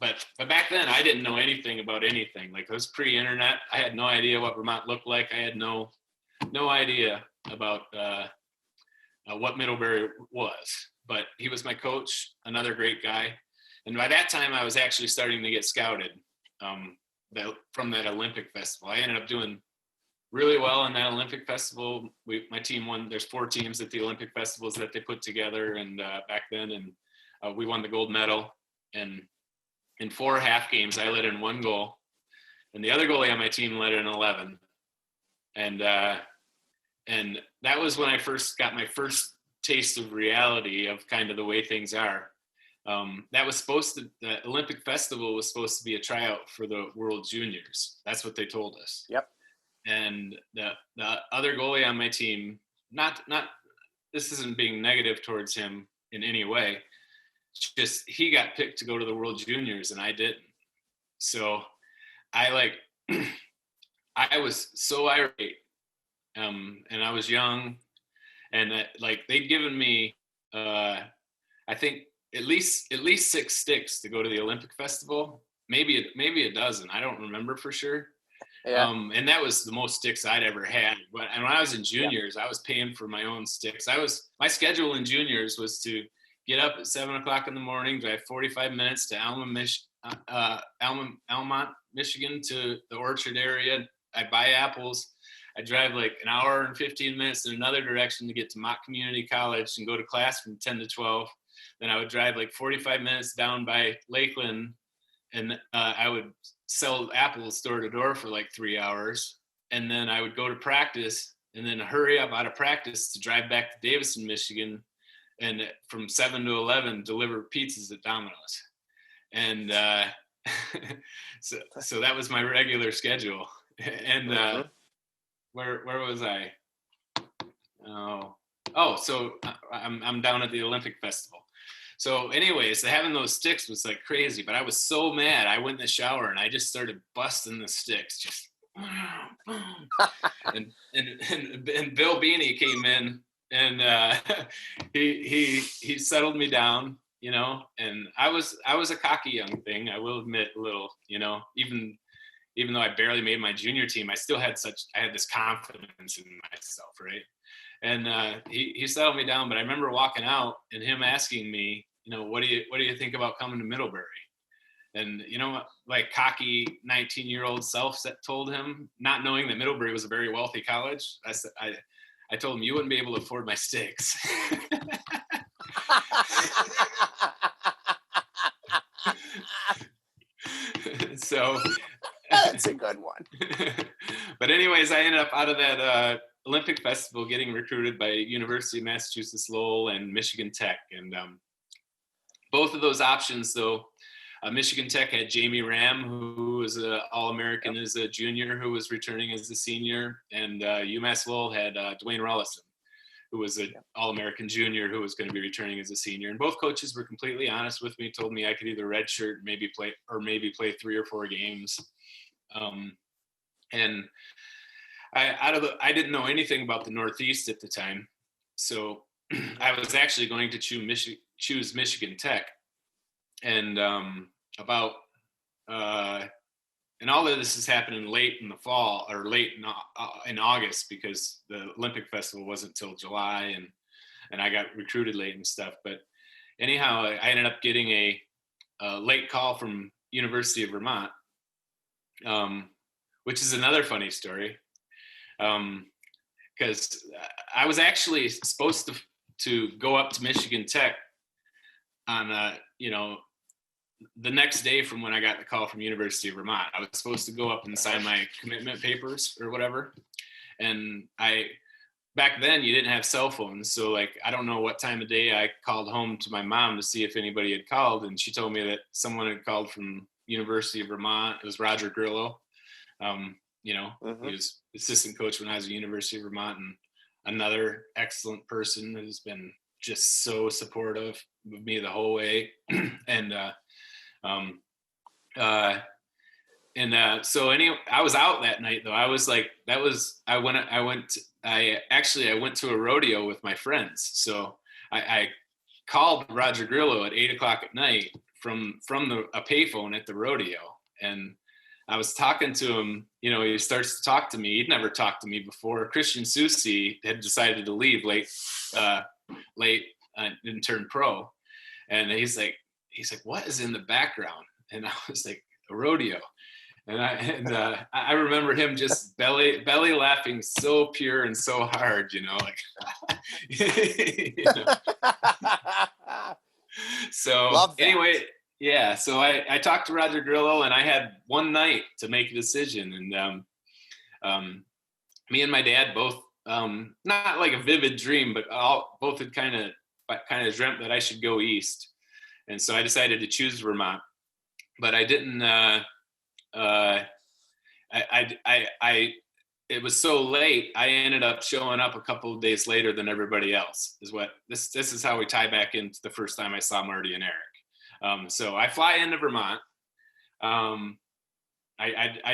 S4: But back then, I didn't know anything about anything. Like, it was pre-internet. I had no idea what Vermont looked like. I had no idea about what Middlebury was. But he was my coach, another great guy. And by that time, I was actually starting to get scouted from that Olympic festival. I ended up doing really well in that Olympic festival. My team won. There's 4 teams at the Olympic festivals that they put together, and back then, and we won the gold medal. And in 4 half games, I let in 1 goal, and the other goalie on my team let in 11. And that was when I first got my first taste of reality of kind of the way things are. The Olympic festival was supposed to be a tryout for the World Juniors. That's what they told us.
S2: Yep.
S4: And the other goalie on my team, not this isn't being negative towards him in any way, just he got picked to go to the World Juniors and I didn't. So I was so irate, and I was young, and they'd given me I think at least 6 sticks to go to the Olympic festival, maybe a dozen. I don't remember for sure.
S2: Yeah.
S4: And that was the most sticks I'd ever had. And when I was in juniors, I was paying for my own sticks. My schedule in juniors was to get up at 7:00 in the morning, drive 45 minutes to Almont, Michigan, to the Orchard area. I'd buy apples. I'd drive like an hour and 15 minutes in another direction to get to Mott Community College and go to class from 10 to 12. Then I would drive like 45 minutes down by Lakeland, and I would sell apples door to door for like 3 hours. And then I would go to practice and then hurry up out of practice to drive back to Davison, Michigan. And from 7 to 11, deliver pizzas at Domino's. And so that was my regular schedule. And where was I? So I'm down at the Olympic festival. So anyways, having those sticks was like crazy, but I was so mad. I went in the shower and I just started busting the sticks, just and Bill Beanie came in, and he settled me down, you know. And I was a cocky young thing, I will admit, a little, you know. Even though I barely made my junior team, I still had this confidence in myself, right? And he settled me down. But I remember walking out and him asking me, you know, what do you think about coming to Middlebury? And, you know, like cocky 19-year-old self told him, not knowing that Middlebury was a very wealthy college, I told him, you wouldn't be able to afford my sticks. So
S2: that's a good one.
S4: But anyways, I ended up out of that Olympic festival getting recruited by University of Massachusetts Lowell and Michigan Tech. And both of those options, though, Michigan Tech had Jamie Ram, who was an All-American as a junior, who was returning as a senior, and UMass Lowell had Dwayne Rollison, who was an All-American junior who was going to be returning as a senior. And both coaches were completely honest with me, told me I could either redshirt, maybe play 3 or 4 games. And I didn't know anything about the Northeast at the time, so I was actually going to choose Michigan Tech. And and all of this is happening late in the fall, or late in August, because the Olympic Festival wasn't till July, and I got recruited late and stuff. But anyhow, I ended up getting a late call from University of Vermont, which is another funny story, because I was actually supposed to go up to Michigan Tech on the next day from when I got the call from University of Vermont. I was supposed to go up and sign my commitment papers or whatever. And back then you didn't have cell phones. So like, I don't know what time of day I called home to my mom to see if anybody had called. And she told me that someone had called from University of Vermont. It was Roger Grillo. He was assistant coach when I was at University of Vermont, and another excellent person who's been just so supportive of me the whole way. So anyway, I was out that night though. I went to a rodeo with my friends. So I called Roger Grillo at 8:00 at night from a payphone at the rodeo. And I was talking to him, he starts to talk to me. He'd never talked to me before. Christian Susi had decided to leave late and turn pro. And he's like, what is in the background? And I was like, a rodeo. And I remember him just belly laughing so pure and so hard, like, So anyway, yeah. So I talked to Roger Grillo, and I had one night to make a decision. And me and my dad both, not like a vivid dream, but both had kind of dreamt that I should go east. And so I decided to choose Vermont, but I didn't, it was so late, I ended up showing up a couple of days later than everybody else. This is how we tie back into the first time I saw Marty and Eric. So I fly into Vermont. I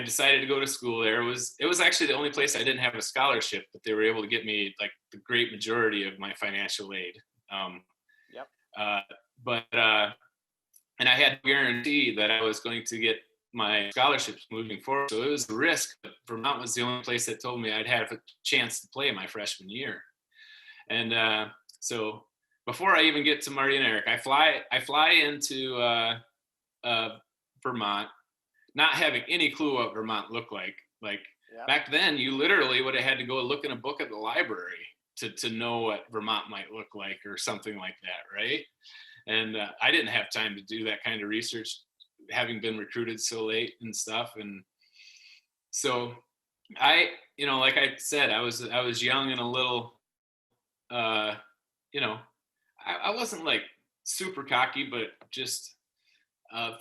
S4: decided to go to school there. It was actually the only place I didn't have a scholarship, but they were able to get me like the great majority of my financial aid. And I had a guarantee that I was going to get my scholarships moving forward. So it was a risk, but Vermont was the only place that told me I'd have a chance to play my freshman year. And so before I even get to Marty and Eric, I fly into Vermont, not having any clue what Vermont looked like. Back then, you literally would have had to go look in a book at the library to know what Vermont might look like, or something like that, right? And I didn't have time to do that kind of research, having been recruited so late and stuff. And so like I said, I was young and a little, I wasn't like super cocky, but just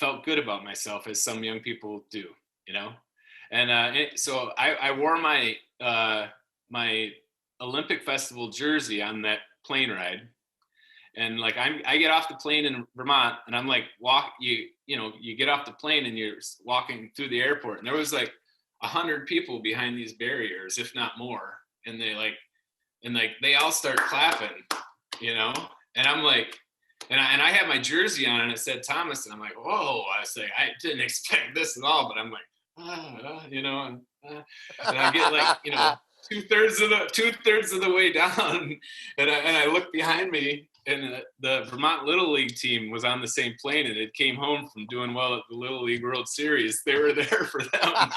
S4: felt good about myself, as some young people do, And so I wore my my Olympic Festival jersey on that plane ride. And like I get off the plane in Vermont, and I'm like, you get off the plane and you're walking through the airport, and there was like 100 people behind these barriers, if not more. And they all start clapping, and I'm like, and I had my jersey on and it said Thomas, and I'm like, whoa, I was like, I didn't expect this at all, but I'm like, and I get like, two-thirds of the way down, and I look behind me, and the Vermont Little League team was on the same plane, and it came home from doing well at the Little League World Series. They were there for them.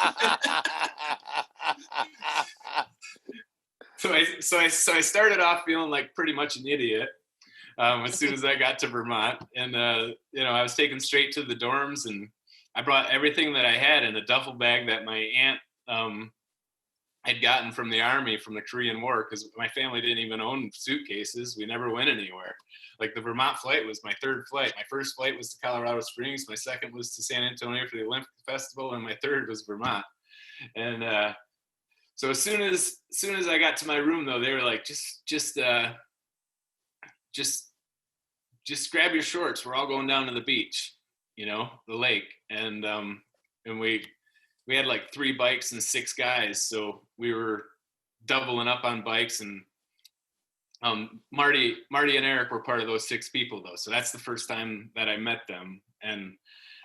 S4: So I started off feeling like pretty much an idiot as soon as I got to Vermont, and I was taken straight to the dorms, and I brought everything that I had in a duffel bag that my aunt I'd gotten from the Army, from the Korean War, because my family didn't even own suitcases. We never went anywhere. Like the Vermont flight was my third flight. My first flight was to Colorado Springs. My second was to San Antonio for the Olympic Festival, and my third was Vermont. And so as soon as I got to my room, though, they were like, just grab your shorts. We're all going down to the beach, the lake, and we had like 3 bikes and 6 guys, so we were doubling up on bikes. And Marty and Eric were part of those 6 people, though. So that's the first time that I met them, and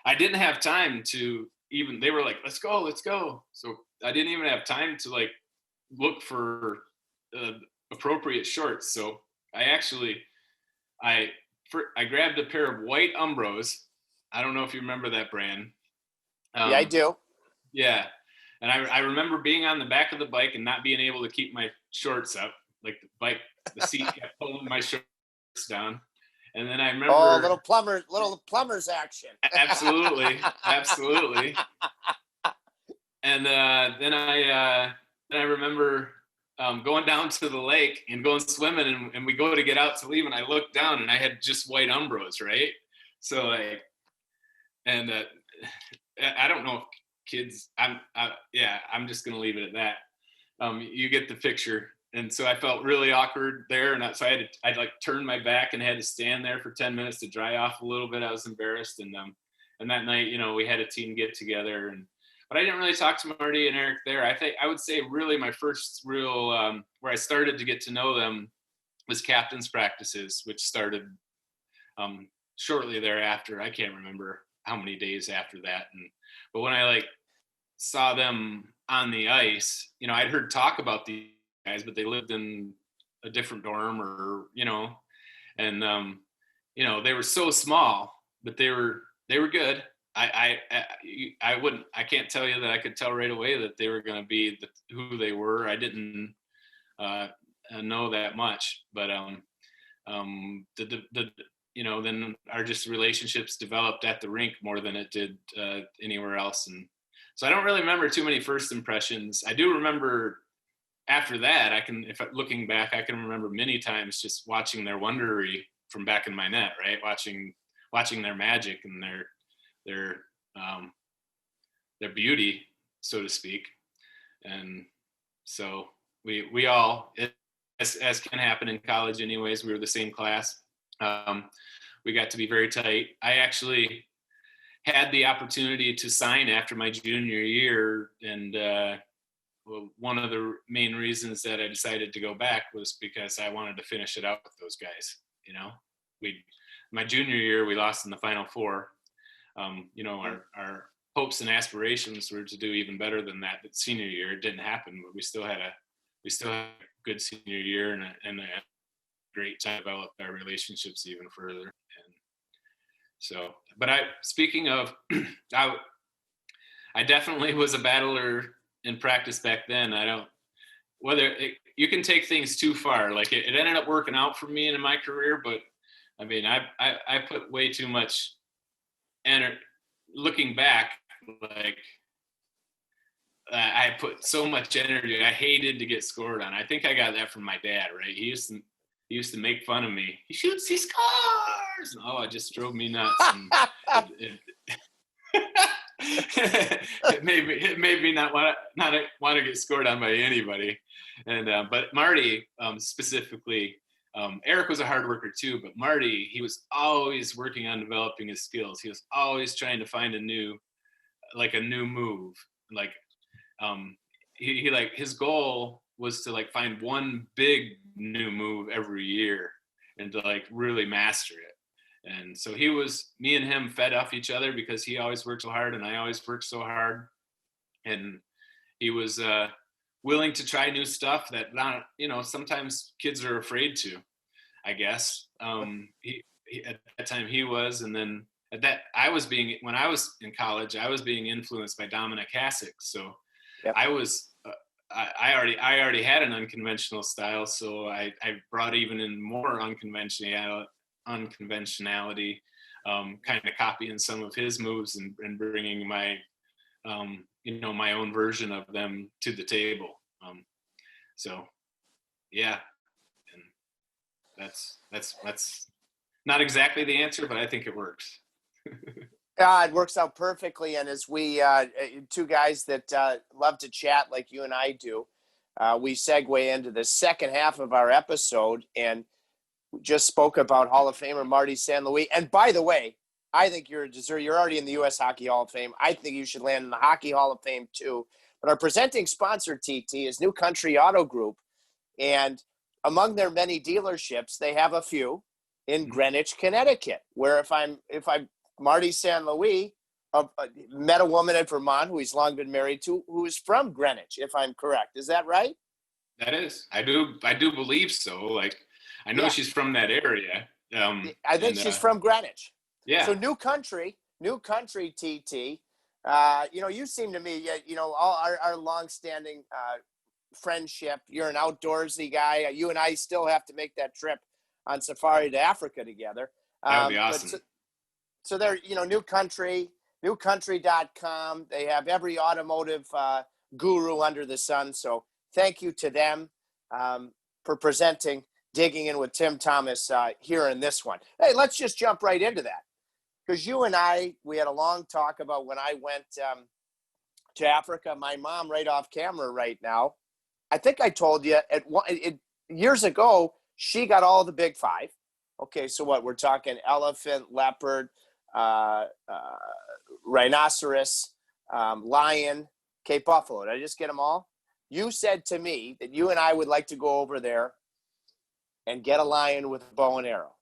S4: I didn't have time to even. They were like, "Let's go." So I didn't even have time to like look for appropriate shorts. So I grabbed a pair of white Umbros. I don't know if you remember that brand.
S2: Yeah, I do.
S4: Yeah. And I remember being on the back of the bike and not being able to keep my shorts up. Like the seat kept pulling my shorts down. And then I remember.
S2: Oh, little plumbers action.
S4: Absolutely. And then I remember going down to the lake and going swimming, and we go to get out to leave, and I looked down and I had just white Umbros, right? So I don't know if kids, I'm just gonna leave it at that. You get the picture. And so I felt really awkward there, and so I'd like turn my back and had to stand there for 10 minutes to dry off a little bit. I was embarrassed, and that night, we had a team get together, but I didn't really talk to Marty and Eric there. I would say really my first real where I started to get to know them was captain's practices, which started shortly thereafter. I can't remember how many days after that, but when I like saw them on the ice, I'd heard talk about the guys, but they lived in a different dorm, or and they were so small, but they were good. I can't tell you that I could tell right away that they were going to be who they were. I didn't know that much, but then our just relationships developed at the rink more than it did anywhere else, and so I don't really remember too many first impressions. I do remember. After that, looking back, I can remember many times just watching their wondery from back in my net, right? Watching their magic and their beauty, so to speak. And so we all, as can happen in college anyways, we were the same class. We got to be very tight. I actually had the opportunity to sign after my junior year, and one of the main reasons that I decided to go back was because I wanted to finish it out with those guys. My junior year, we lost in the Final Four. Our hopes and aspirations were to do even better than that. But senior year, it didn't happen. But we still had a good senior year and a great time to develop our relationships even further. And so, but speaking of, I definitely was a battler in practice back then. You can take things too far. Like it ended up working out for me in my career, but I mean, I put way too much energy. Looking back, like I put so much energy. I hated to get scored on. I think I got that from my dad, right? He used to make fun of me. He shoots, he scores. Oh, it just drove me nuts. It made me not want to get scored on by anybody. And but Marty specifically, Eric was a hard worker too, but Marty, he was always working on developing his skills. He was always trying to find a new move. Like he like his goal was to like find one big new move every year and to like really master it. And so me and him fed off each other because he always worked so hard and I always worked so hard. And he was willing to try new stuff that sometimes kids are afraid to, I guess. He at that time he was, and then when I was in college, I was being influenced by Dominic Hasek. So yep. I already had an unconventional style. So I brought even in more unconventionality, kind of copying some of his moves and bringing my my own version of them to the table. So yeah, and that's not exactly the answer, but I think it works.
S2: It works out perfectly. And as we, two guys that love to chat like you and I do, we segue into the second half of our episode, and we just spoke about Hall of Famer Marty St. Louis. And by the way, I think you're a deserter. You're already in the U.S. Hockey Hall of Fame. I think you should land in the Hockey Hall of Fame too. But our presenting sponsor, TT, is New Country Auto Group. And among their many dealerships, they have a few in Greenwich, Connecticut, where if I'm Marty St. Louis, met a woman in Vermont who he's long been married to, who is from Greenwich, if I'm correct. Is that right?
S4: That is. I do believe so. Like, I know she's from that area.
S2: I think she's from Greenwich.
S4: Yeah.
S2: So New Country, TT. You seem to me, all our longstanding friendship. You're an outdoorsy guy. You and I still have to make that trip on safari to Africa together.
S4: That would be awesome.
S2: So they're, New Country, newcountry.com. They have every automotive guru under the sun. So thank you to them for presenting Digging In with Tim Thomas here in this one. Hey, let's just jump right into that. Because you and we had a long talk about when I went to Africa. My mom, right off camera right now, I think I told you years ago, she got all the big five. Okay, so what? We're talking elephant, leopard, rhinoceros, lion, Cape Buffalo. Did I just get them all? You said to me that you and I would like to go over there and get a lion with a bow and arrow.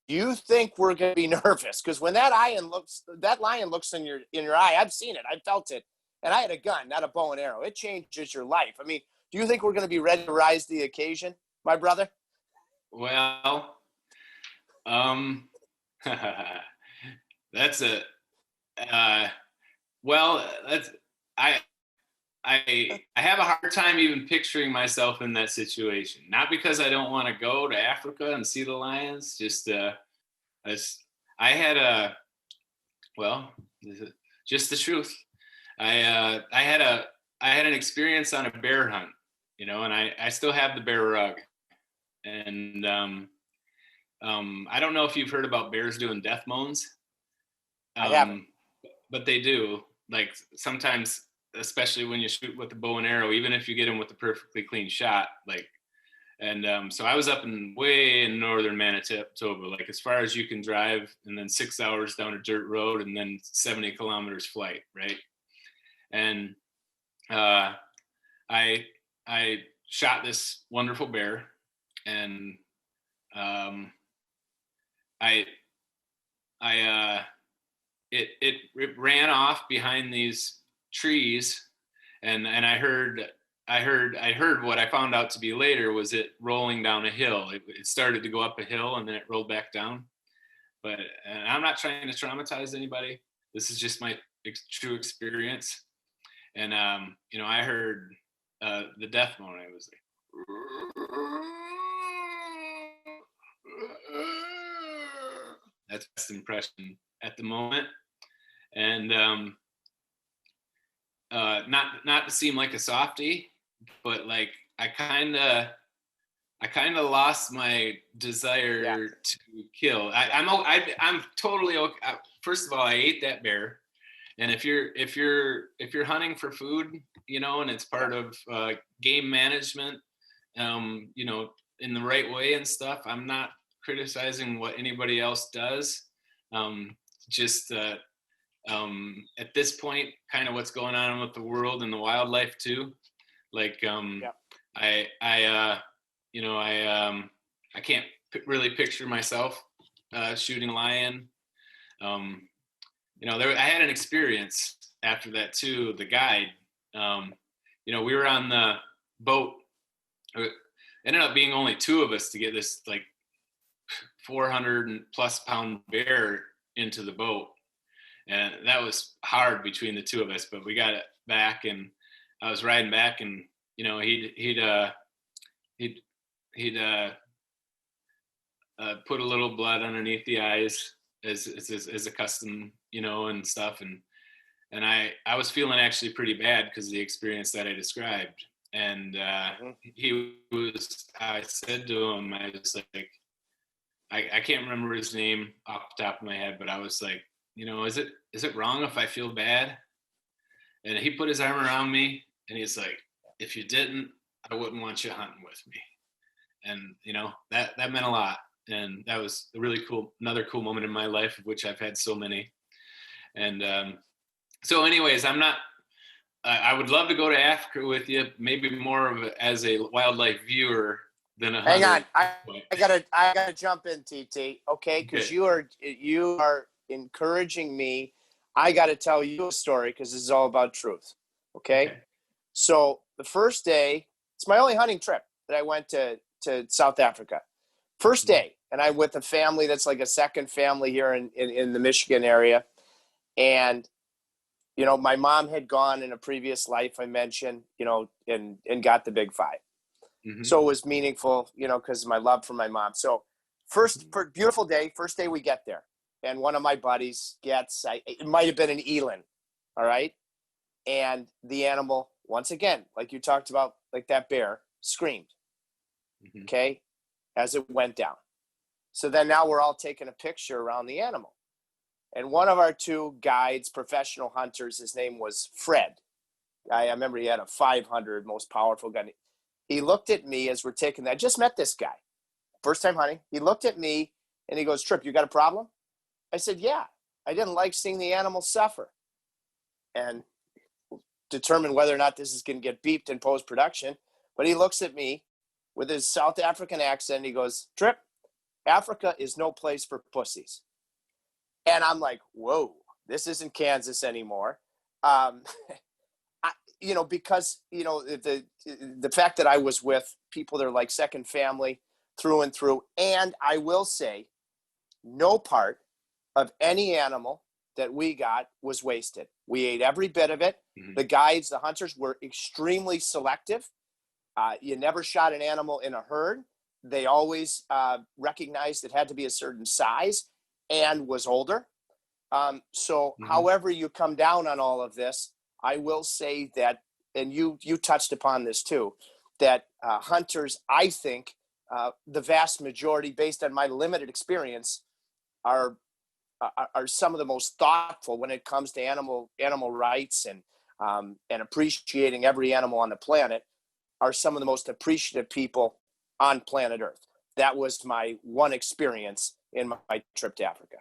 S2: Do you think we're going to be nervous? Because when that lion looks in your eye, I've seen it, I felt it, and I had a gun, not a bow and arrow. It changes your life. I mean, do you think we're going to be ready to rise to the occasion, my brother?
S4: Well, that's a I have a hard time even picturing myself in that situation. Not because I don't want to go to Africa and see the lions, just the truth. I had an experience on a bear hunt, and I still have the bear rug. And I don't know if you've heard about bears doing death moans.
S2: I haven't.
S4: But they do. Like sometimes, especially when you shoot with a bow and arrow, even if you get them with a perfectly clean shot, so I was up way in northern Manitoba, like as far as you can drive, and then 6 hours down a dirt road, and then 70 kilometers flight, right? And I shot this wonderful bear, and it ran off behind these trees, and I heard what I found out to be later was it rolling down a hill. It started to go up a hill and then it rolled back down. And I'm not trying to traumatize anybody. This is just my true experience. And I heard the death moan. I was like, that's the best impression at the moment. And not to seem like a softie, but like I kind of lost my desire to kill. I'm totally okay. First of all, I ate that bear, and if you're hunting for food, and it's part of game management, in the right way and stuff, I'm not criticizing what anybody else does. At this point, kind of what's going on with the world and the wildlife too. Like, I can't really picture myself shooting a lion. I had an experience after that too. The guide, we were on the boat. It ended up being only two of us to get this like 400+ pound bear into the boat. And that was hard between the two of us, but we got it back, and I was riding back, and he'd put a little blood underneath the eyes as a custom, and stuff, and I was feeling actually pretty bad because of the experience that I described, And I said to him, I was like, I can't remember his name off the top of my head, but I was like, is it wrong if I feel bad? And he put his arm around me and he's like, if you didn't, I wouldn't want you hunting with me. And, that meant a lot. And that was another cool moment in my life, of which I've had so many. And so anyways, I would love to go to Africa with you, maybe more of as a wildlife viewer than a hunter.
S2: Hang on, I gotta jump in, TT. Okay, because you are encouraging me. I got to tell you a story because this is all about truth. Okay, so the first day, it's my only hunting trip that I went to South Africa. First day, and I'm with a family that's like a second family here in the Michigan area, and my mom had gone in a previous life, I mentioned, and got the big 5. Mm-hmm. So it was meaningful, because of my love for my mom. So beautiful day, first day we get there. And one of my buddies it might have been an eland, all right? And the animal, once again, like you talked about, like that bear, screamed, okay, as it went down. So then now we're all taking a picture around the animal. And one of our 2 guides, professional hunters, his name was Fred. I remember he had a 500, most powerful gun. He looked at me as we're taking that. I just met this guy, first time hunting. He looked at me and he goes, Tripp, you got a problem? I said, yeah. I didn't like seeing the animal suffer. And determine whether or not this is going to get beeped in post-production. But he looks at me with his South African accent. And he goes, Tripp, Africa is no place for pussies. And I'm like, whoa, this isn't Kansas anymore. Because, the fact that I was with people that are like second family through and through. And I will say, no part of any animal that we got was wasted. We ate every bit of it. Mm-hmm. The guides, the hunters were extremely selective. You never shot an animal in a herd. They always recognized it had to be a certain size and was older. However you come down on all of this, I will say that, and you touched upon this too, that hunters, I think, the vast majority, based on my limited experience, are some of the most thoughtful when it comes to animal rights and appreciating every animal on the planet, are some of the most appreciative people on planet Earth. That was my one experience in my trip to Africa.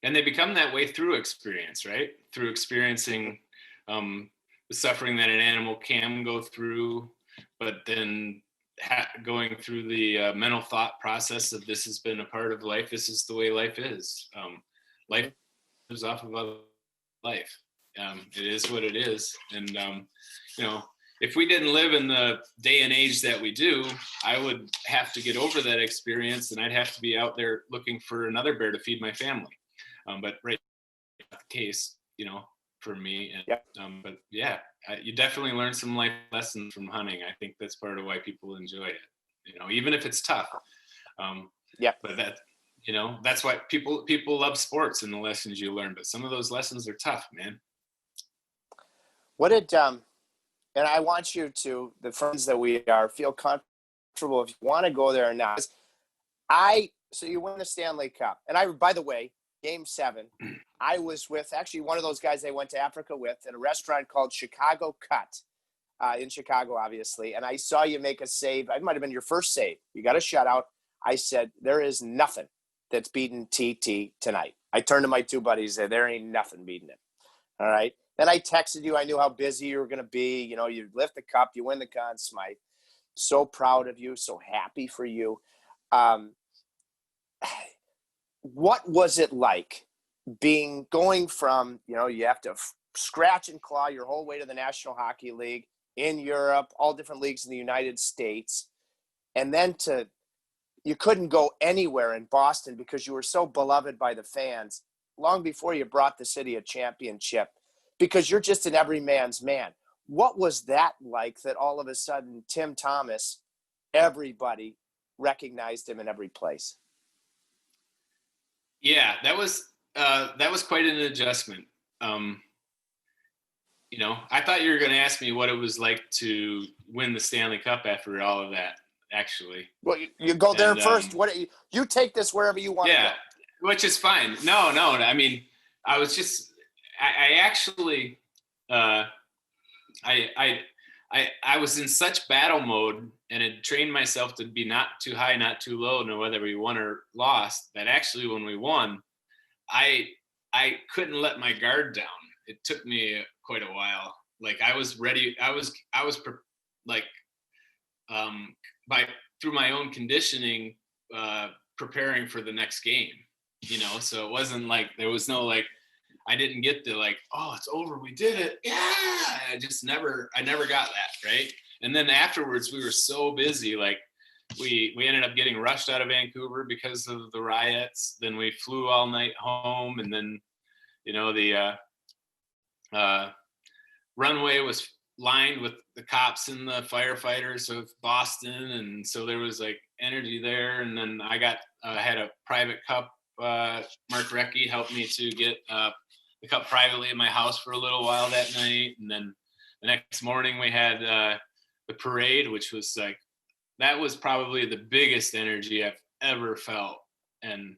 S4: And they become that way through experience, right? Through experiencing the suffering that an animal can go through, but then going through the mental thought process of this has been a part of life. This is the way life is. Life is off of other life. It is what it is. And, if we didn't live in the day and age that we do, I would have to get over that experience and I'd have to be out there looking for another bear to feed my family. But right, the case, for me. And, but yeah, you definitely learn some life lessons from hunting. I think that's part of why people enjoy it, even if it's tough. But that's why people love sports and the lessons you learn, but some of those lessons are tough, man.
S2: What did, and I want you to, the friends that we are, feel comfortable if you want to go there or not. So you win the Stanley Cup. And by the way, Game 7, I was with actually one of those guys I went to Africa with at a restaurant called Chicago Cut in Chicago, obviously. And I saw you make a save. It might have been your first save. You got a shutout. I said, there is nothing that's beaten TT tonight. I turned to my 2 buddies and said, there ain't nothing beating it. All right. Then I texted you. I knew how busy you were going to be. You lift the cup, you win the Conn Smythe. So proud of you. So happy for you. What was it like going from, you have to scratch and claw your whole way to the National Hockey League in Europe, all different leagues in the United States. And then you couldn't go anywhere in Boston because you were so beloved by the fans long before you brought the city a championship, because you're just an every man's man. What was that like that all of a sudden Tim Thomas, everybody recognized him in every place?
S4: Yeah, that was quite an adjustment. I thought you were going to ask me what it was like to win the Stanley Cup after all of that, actually.
S2: Well, you go there
S4: And,
S2: first. You take this wherever you want to go.
S4: Yeah, which is fine. No. I mean, I was just, I actually, I was in such battle mode and had trained myself to be not too high, not too low, no whether we won or lost, that actually when we won, I couldn't let my guard down. It took me quite a while. Like I was ready. Through my own conditioning, preparing for the next game, so it wasn't like, there was no, like, I didn't get the, like, oh, it's over, we did it. Yeah. I never got that. Right. And then afterwards we were so busy, like we ended up getting rushed out of Vancouver because of the riots. Then we flew all night home. And then, the runway was lined with the cops and the firefighters of Boston. And so there was like energy there. And then I had a private cup. Mark Recchi helped me to get the cup privately in my house for a little while that night. And then the next morning we had the parade, which was like, that was probably the biggest energy I've ever felt. And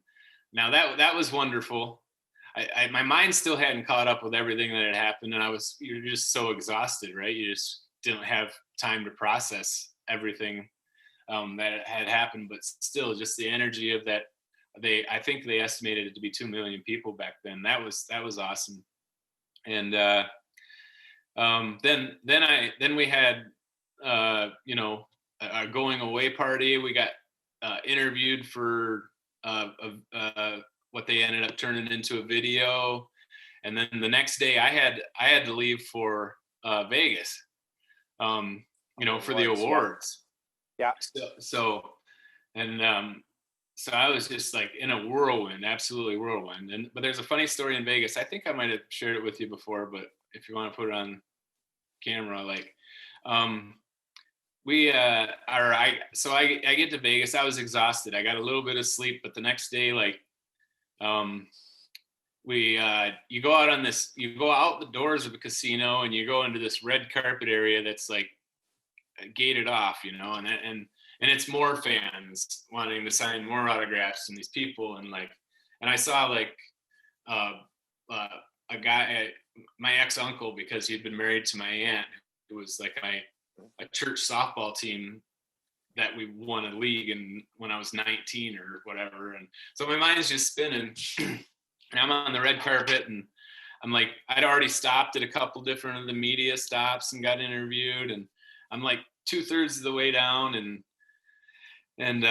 S4: now that was wonderful. My mind still hadn't caught up with everything that had happened. And you're just so exhausted, right? You just didn't have time to process everything that had happened, but still just the energy of that. I think they estimated it to be 2 million people back then. That was awesome. And then we had a going away party. We got interviewed for what they ended up turning into a video. And then the next day I had to leave for Vegas, for the awards.
S2: Yeah.
S4: So I was just like in a whirlwind, absolutely whirlwind. But there's a funny story in Vegas. I think I might have shared it with you before, but if you want to put it on camera, like, I get to Vegas. I was exhausted. I got a little bit of sleep, but the next day, like, you go out the doors of the casino and you go into this red carpet area that's like gated off, and it's more fans wanting to sign more autographs and these people. And I saw like a guy, my ex-uncle, because he'd been married to my aunt, who was like a church softball team that we won a league when I was 19 or whatever. And so my mind's just spinning and I'm on the red carpet and I'm like, I'd already stopped at a couple different of the media stops and got interviewed. And I'm like 2/3 of the way down and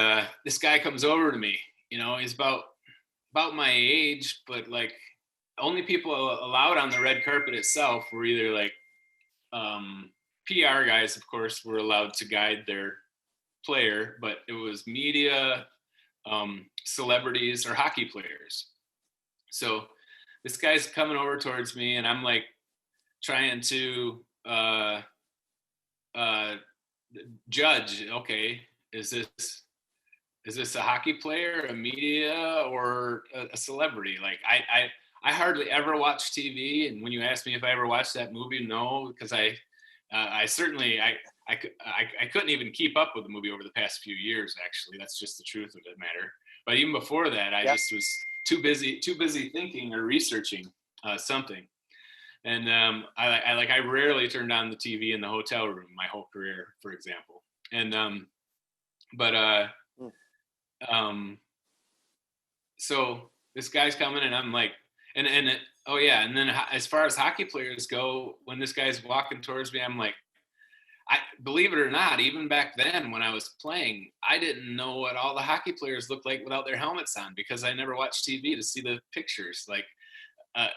S4: this guy comes over to me, he's about my age, but like only people allowed on the red carpet itself were either like PR guys, of course, were allowed to guide their player, but it was media, celebrities, or hockey players. So this guy's coming over towards me and I'm like trying to judge, okay, is this a hockey player, a media, or a celebrity? Like I hardly ever watch TV, and when you ask me if I ever watched that movie, no, because I certainly couldn't even keep up with the movie over the past few years. Actually, that's just the truth of the matter. But even before that, I just was too busy thinking or researching something. And I rarely turned on the TV in the hotel room my whole career, for example. And so this guy's coming and I'm like, and then as far as hockey players go, when this guy's walking towards me, I'm like, I believe it or not, even back then when I was playing, I didn't know what all the hockey players looked like without their helmets on because I never watched TV to see the pictures. Like, I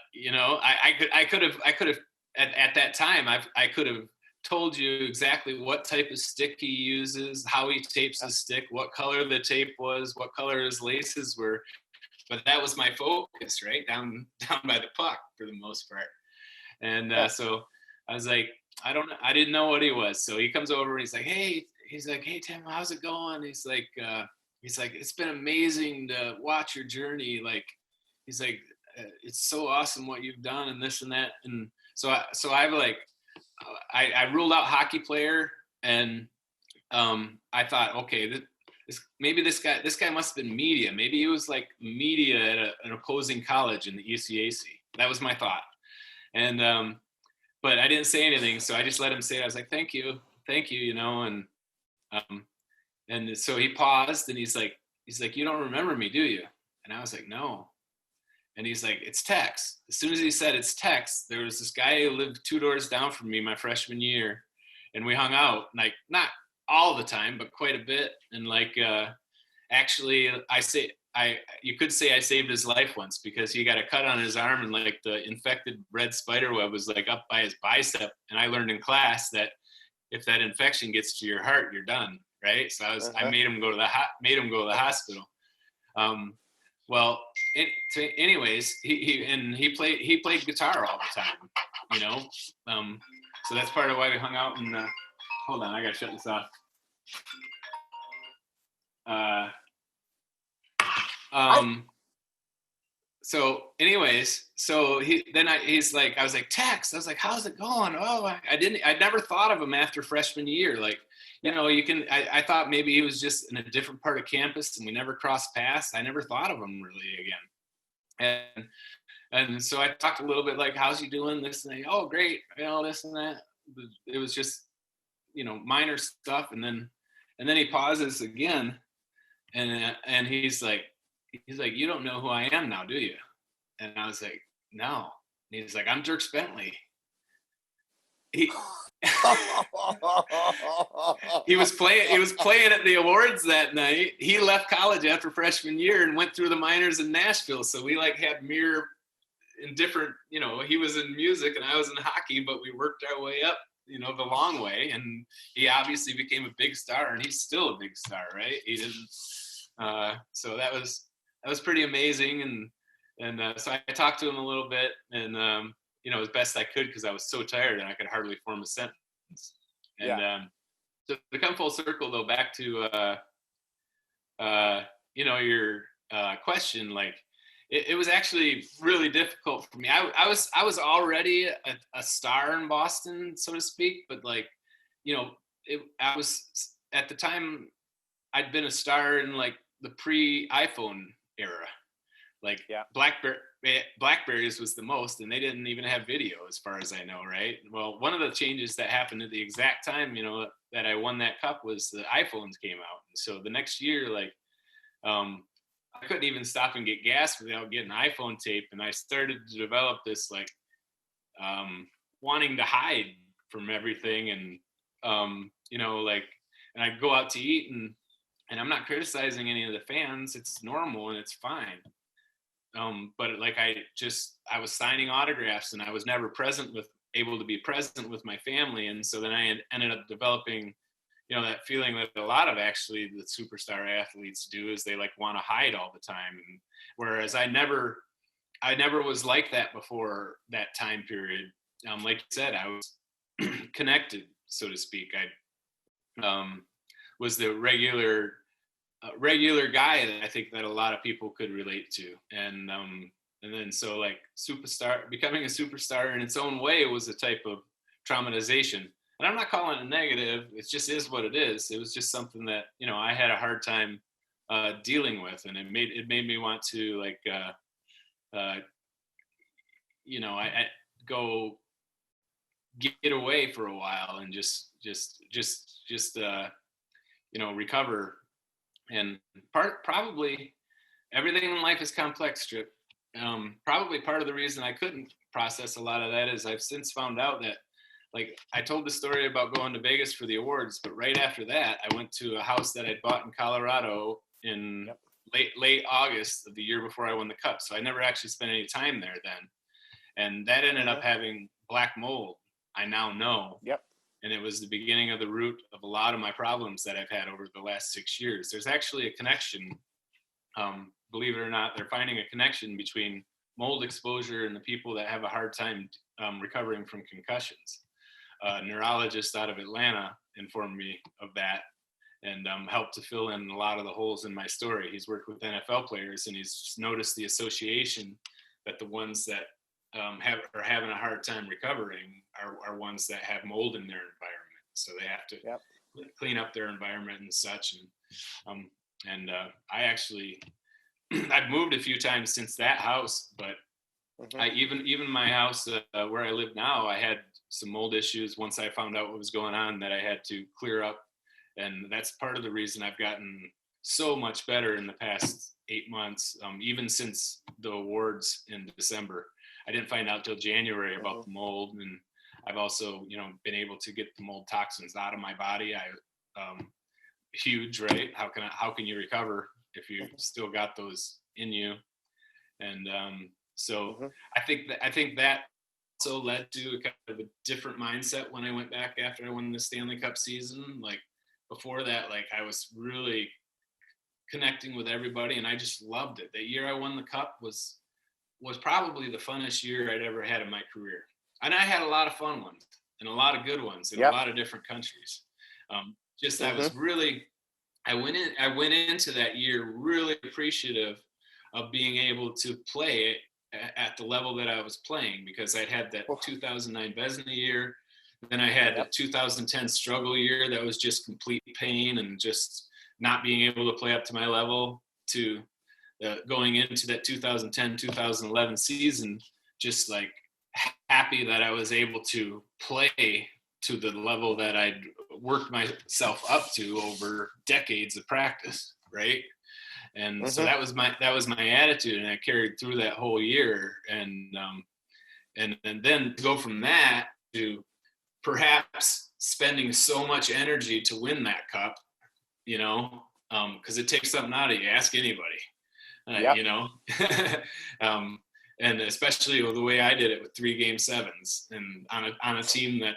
S4: could have at that time, I could have told you exactly what type of stick he uses, how he tapes his stick, what color the tape was, what color his laces were. But that was my focus, right? Down by the puck for the most part. And so I was like, I didn't know what he was. So he comes over and he's like, hey, Tim, how's it going? He's like, it's been amazing to watch your journey. Like, he's like, it's so awesome what you've done and this and that. And so I've like, I ruled out hockey player And I thought, okay, this guy must have been media. Maybe he was like media at an opposing college in the ECAC. That was my thought. And but I didn't say anything, so I just let him say it. I was like, thank you, you know. And so he paused, and he's like, you don't remember me, do you? And I was like, no. And he's like, it's Tex. As soon as he said it's Tex, there was this guy who lived 2 doors down from me my freshman year, and we hung out, like, not all the time, but quite a bit. And like, actually, you could say I saved his life once, because he got a cut on his arm, and like the infected red spider web was like up by his bicep. And I learned in class that if that infection gets to your heart, you're done, right? So I made him go to the hospital. Well, anyways, he played guitar all the time, you know. So that's part of why we hung out. And hold on, I gotta shut this off. So anyways, so he's like, I was like, Tex, I was like, how's it going? Oh, I never thought of him after freshman year. Like, you know, I thought maybe he was just in a different part of campus and we never crossed paths. I never thought of him really again. And so I talked a little bit like, how's he doing? This and that. Oh, great. You know, this and that. It was just, you know, minor stuff. And then he pauses again, and he's like, you don't know who I am now, do you? And I was like, no. And he's like, I'm Dirk Bentley. He was playing at the awards that night. He left college after freshman year and went through the minors in Nashville. So we like had mirror in different, you know, he was in music and I was in hockey, but we worked our way up, you know, the long way. And he obviously became a big star, and he's still a big star, right? He didn't. So that was pretty amazing. And so I talked to him a little bit, and you know, as best I could, because I was so tired and I could hardly form a sentence. And so to come full circle though, back to you know, your question, like it was actually really difficult for me. I was already a star in Boston, so to speak, but like, you know, I was at the time I'd been a star in like the pre-iPhone era. Like Blackberries was the most, and they didn't even have video as far as I know, right? Well, one of the changes that happened at the exact time, you know, that I won that cup was the iPhones came out. And so the next year, like, I couldn't even stop and get gas without getting iPhone tape. And I started to develop this like wanting to hide from everything. And, you know, like, and I'd go out to eat, and I'm not criticizing any of the fans. It's normal and it's fine. But like I was signing autographs, and I was never able to be present with my family. And so then I ended up developing, you know, that feeling that a lot of actually the superstar athletes do, is they like want to hide all the time. And whereas I never was like that before that time period. Like you said, I was connected, so to speak. I was the regular guy that I think that a lot of people could relate to. And then so like becoming a superstar in its own way was a type of traumatization. And I'm not calling it negative. It just is what it is. It was just something that, you know, I had a hard time dealing with, and it made me want to like, you know, I go get away for a while and just you know, recover. And probably everything in life is complex, Tripp. Probably part of the reason I couldn't process a lot of that is I've since found out that, like, I told the story about going to Vegas for the awards, but right after that, I went to a house that I'd bought in Colorado in late August of the year before I won the cup. So I never actually spent any time there then. And that ended up having black mold, I now know.
S2: Yep.
S4: And it was the beginning of the root of a lot of my problems that I've had over the last 6 years. There's actually a connection, believe it or not, they're finding a connection between mold exposure and the people that have a hard time recovering from concussions. A neurologist out of Atlanta informed me of that, and helped to fill in a lot of the holes in my story. He's worked with NFL players, and he's noticed the association that the ones that are having a hard time recovering are ones that have mold in their environment. So they have to clean up their environment and such. And I actually, I've moved a few times since that house, but I even my house where I live now, I had some mold issues once I found out what was going on that I had to clear up. And that's part of the reason I've gotten so much better in the past 8 months, even since the awards in December. I didn't find out till January about the mold, and I've also, been able to get the mold toxins out of my body. Huge, right? How can you recover if you still got those in you? And so I think that also led to a kind of a different mindset when I went back after I won the Stanley Cup season. Like before that, like I was really connecting with everybody, and I just loved it. That year I won the cup was probably the funnest year I'd ever had in my career. And I had a lot of fun ones and a lot of good ones in a lot of different countries. I was really, I went into that year really appreciative of being able to play at the level that I was playing, because I'd had that 2009 Vezina year. Then I had the 2010 struggle year that was just complete pain and just not being able to play up to my level, to going into that 2010-2011 season, just like happy that I was able to play to the level that I'd worked myself up to over decades of practice, right? And so that was my attitude, and I carried through that whole year. And then to go from that to perhaps spending so much energy to win that cup, because it takes something out of you. Ask anybody, and especially the way I did it with 3 Game 7s, and on a team that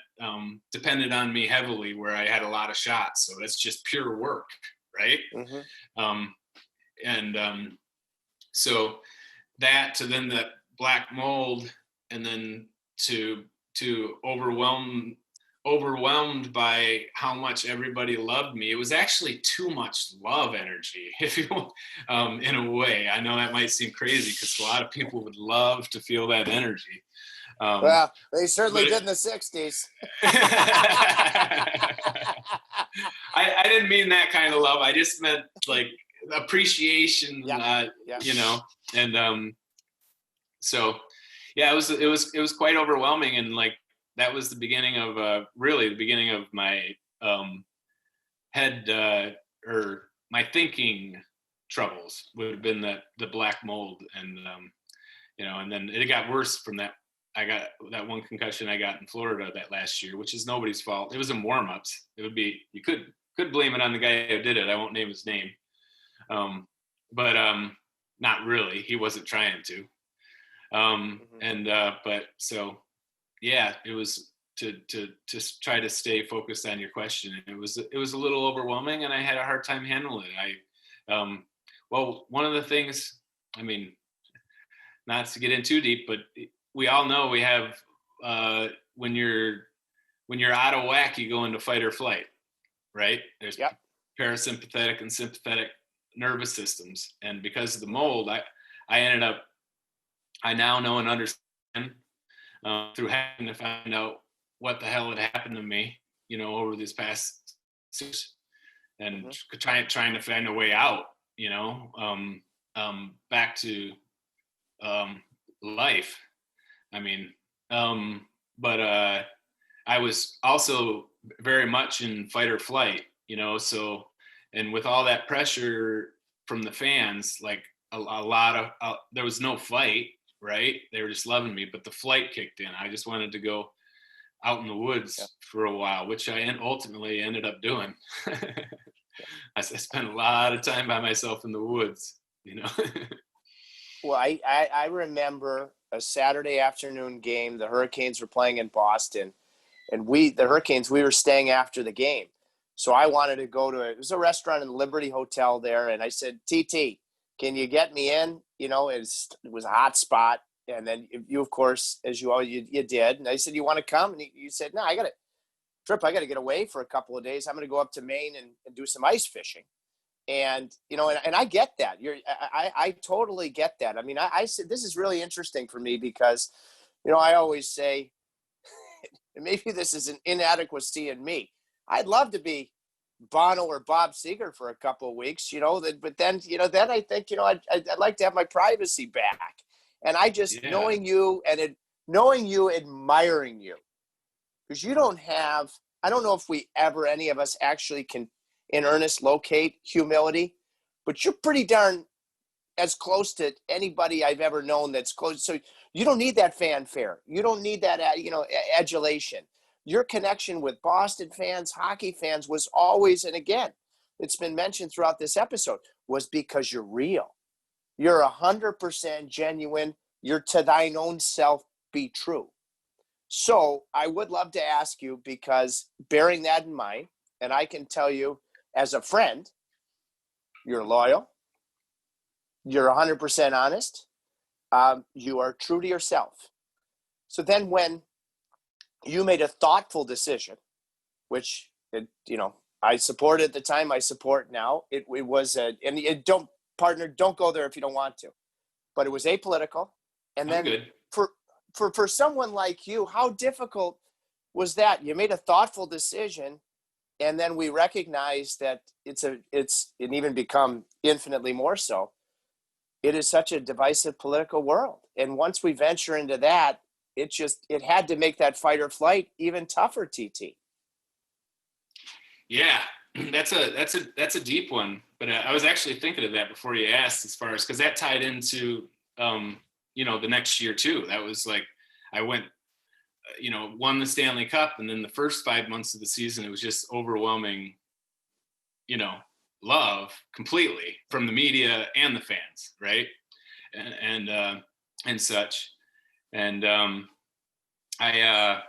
S4: depended on me heavily, where I had a lot of shots. So it's just pure work, right? So that to then the black mold, and then to overwhelmed by how much everybody loved me. It was actually too much love energy, if you in a way. I know that might seem crazy, because a lot of people would love to feel that energy.
S2: Well, they certainly did in the 60s.
S4: I didn't mean that kind of love. I just meant like appreciation, and so yeah, it was quite overwhelming, and like that was the beginning of really the beginning of my head or my thinking troubles would have been the black mold, and and then it got worse from that. I got that one concussion I got in Florida that last year, which is nobody's fault. It was in warm-ups. It would be, you could blame it on the guy who did it. I won't name his name. But not really. He wasn't trying to. But so, yeah, it was to try to stay focused on your question. It was a little overwhelming, and I had a hard time handling it. Well, one of the things, I mean, not to get in too deep, but we all know we have, when you're out of whack, you go into fight or flight, right? There's parasympathetic and sympathetic nervous systems. And because of the mold, I now know and understand through having to find out what the hell had happened to me, over these past 6 years, and trying to find a way out, back to life. I mean, but I was also very much in fight or flight, so, and with all that pressure from the fans, like a lot of, there was no fight, right? They were just loving me, but the flight kicked in. I just wanted to go out in the woods for a while, which I ultimately ended up doing. I spent a lot of time by myself in the woods,
S2: Well, I remember a Saturday afternoon game. The Hurricanes were playing in Boston, and the Hurricanes, we were staying after the game. So I wanted to go to it was a restaurant in the Liberty Hotel there. And I said, TT, can you get me in? It was a hot spot. And then you, of course, as you did. And I said, you want to come? And you said, no, Tripp, I got to get away for a couple of days. I'm going to go up to Maine and do some ice fishing. And, and I get that. I totally get that. I mean, I said, this is really interesting for me because, I always say, and maybe this is an inadequacy in me. I'd love to be Bono or Bob Seger for a couple of weeks, but then I think, I'd like to have my privacy back. And I just, knowing you, admiring you, because you don't have, I don't know if any of us actually can in earnest locate humility, but you're pretty darn as close to anybody I've ever known that's close. So you don't need that fanfare. You don't need that, adulation. Your connection with Boston fans, hockey fans was always, and again, it's been mentioned throughout this episode, was because you're real. You're 100% genuine. You're to thine own self be true. So I would love to ask you, because bearing that in mind, and I can tell you as a friend, you're loyal. You're 100% honest. You are true to yourself. So then when you made a thoughtful decision, which, I supported at the time, I support now. It was don't go there if you don't want to, but it was apolitical. And then
S4: good.
S2: For someone like you, how difficult was that? You made a thoughtful decision, and then we recognize that it's even become infinitely more so. It is such a divisive political world. And once we venture into that, it had to make that fight or flight even tougher, TT.
S4: Yeah, that's a deep one. But I was actually thinking of that before you asked, as far as, because that tied into, the next year too. That was like, I went, won the Stanley Cup. And then the first 5 months of the season, it was just overwhelming, love completely from the media and the fans. Right. And such. And I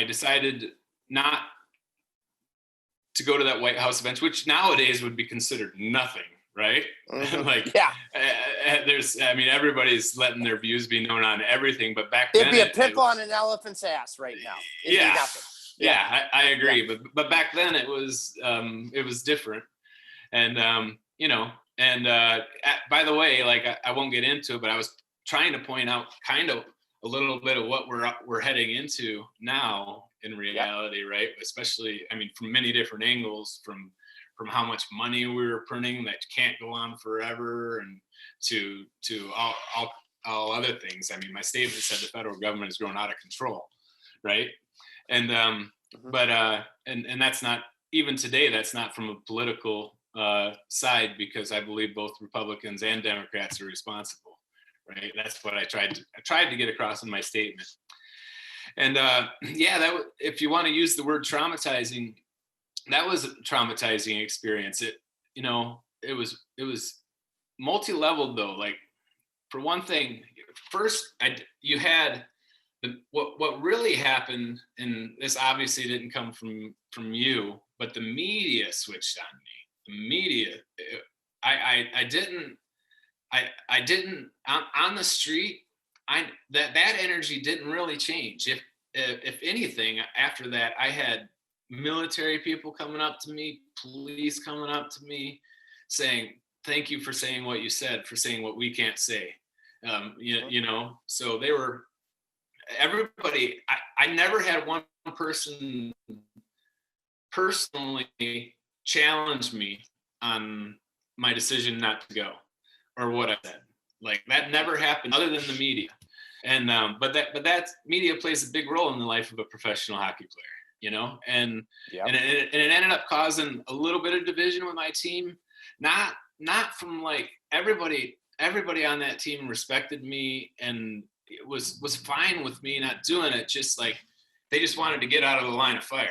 S4: decided not to go to that White House event, which nowadays would be considered nothing, right?
S2: Mm-hmm.
S4: Everybody's letting their views be known on everything, but back then
S2: it'd be a pimple on an elephant's ass right now. It'd be nothing.
S4: Yeah, I agree. Yeah. But back then it was different. And, by the way, like I won't get into it, but I was trying to point out kind of a little bit of what we're heading into now in reality, right? Especially, from many different angles, from how much money we were printing that can't go on forever, and to all other things. My statement said the federal government is growing out of control, right? And but that's not, even today, that's not from a political side, because I believe both Republicans and Democrats are responsible, right? That's what I tried to get across in my statement. And if you want to use the word traumatizing, that was a traumatizing experience. It was multi-leveled though. Like, for one thing, first you had what really happened, and this obviously didn't come from you, but the media switched on me. The media, I didn't on the street. That energy didn't really change. If anything, after that, I had military people coming up to me, police coming up to me, saying, "Thank you for saying what you said, for saying what we can't say." So they were, everybody. I never had one person personally challenge me on my decision not to go or what I said. Like, that never happened, other than the media. And but that media plays a big role in the life of a professional hockey player, and it ended up causing a little bit of division with my team. Not from, like, everybody on that team respected me and it was fine with me not doing it. Just like, they just wanted to get out of the line of fire.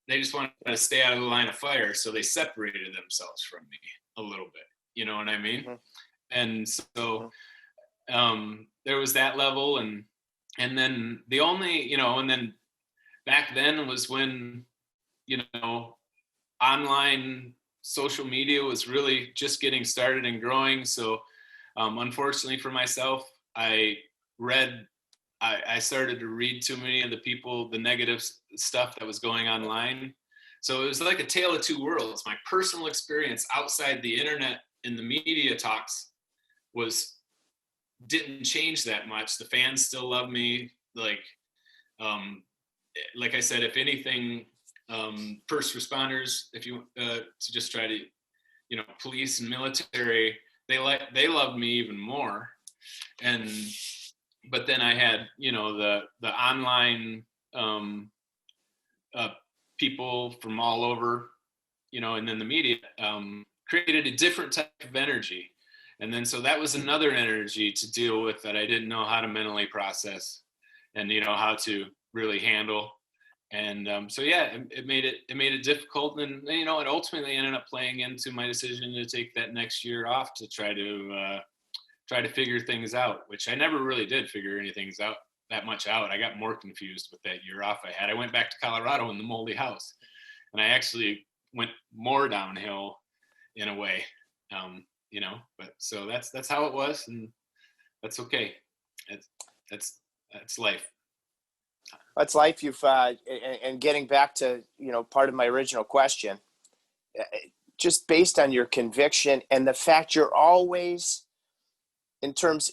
S4: They just wanted to stay out of the line of fire, so they separated themselves from me a little bit. You know what I mean? Mm-hmm. And so there was that level, and then the only, and then back then was when, online social media was really just getting started and growing. So unfortunately for myself, I started to read too many of the negative stuff that was going online. So it was like a tale of two worlds. My personal experience outside the internet and the media talks didn't change that much. The fans still love me. Like I said, if anything, first responders, if you to just try to, police and military, they loved me even more. But then I had, the online people from all over, and then the media created a different type of energy. And then, so that was another energy to deal with that I didn't know how to mentally process and, how to really handle. And so, yeah, it made it difficult. And, it ultimately ended up playing into my decision to take that next year off to try to figure things out, which I never really did figure anything out that much out. I got more confused with that year off I had. I went back to Colorado in the moldy house, and I actually went more downhill in a way, but so that's how it was, and that's okay. That's life.
S2: That's life. You've and getting back to part of my original question, just based on your conviction and the fact you're always, in terms,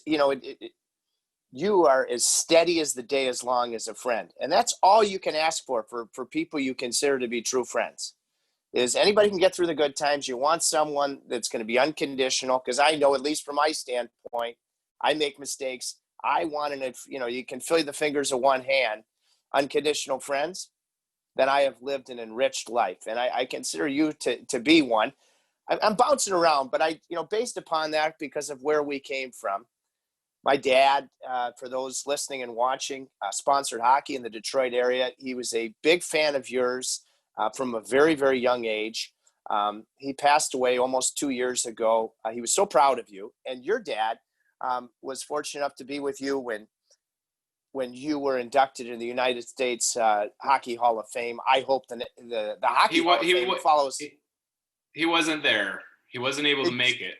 S2: you are as steady as the day is long as a friend, and that's all you can ask for people you consider to be true friends. Is anybody can get through the good times. You want someone that's going to be unconditional, because I know, at least from my standpoint, I make mistakes. I want you can fill the fingers of one hand, unconditional friends. Then I have lived an enriched life, and I consider you to be one. I'm bouncing around, but based upon that, because of where we came from, my dad, for those listening and watching, sponsored hockey in the Detroit area. He was a big fan of yours from a very, very young age. He passed away almost 2 years ago. He was so proud of you. And your dad was fortunate enough to be with you when you were inducted in the United States Hockey Hall of Fame. I hope the Hockey Hall of Fame follows.
S4: He wasn't there. He wasn't able to make it.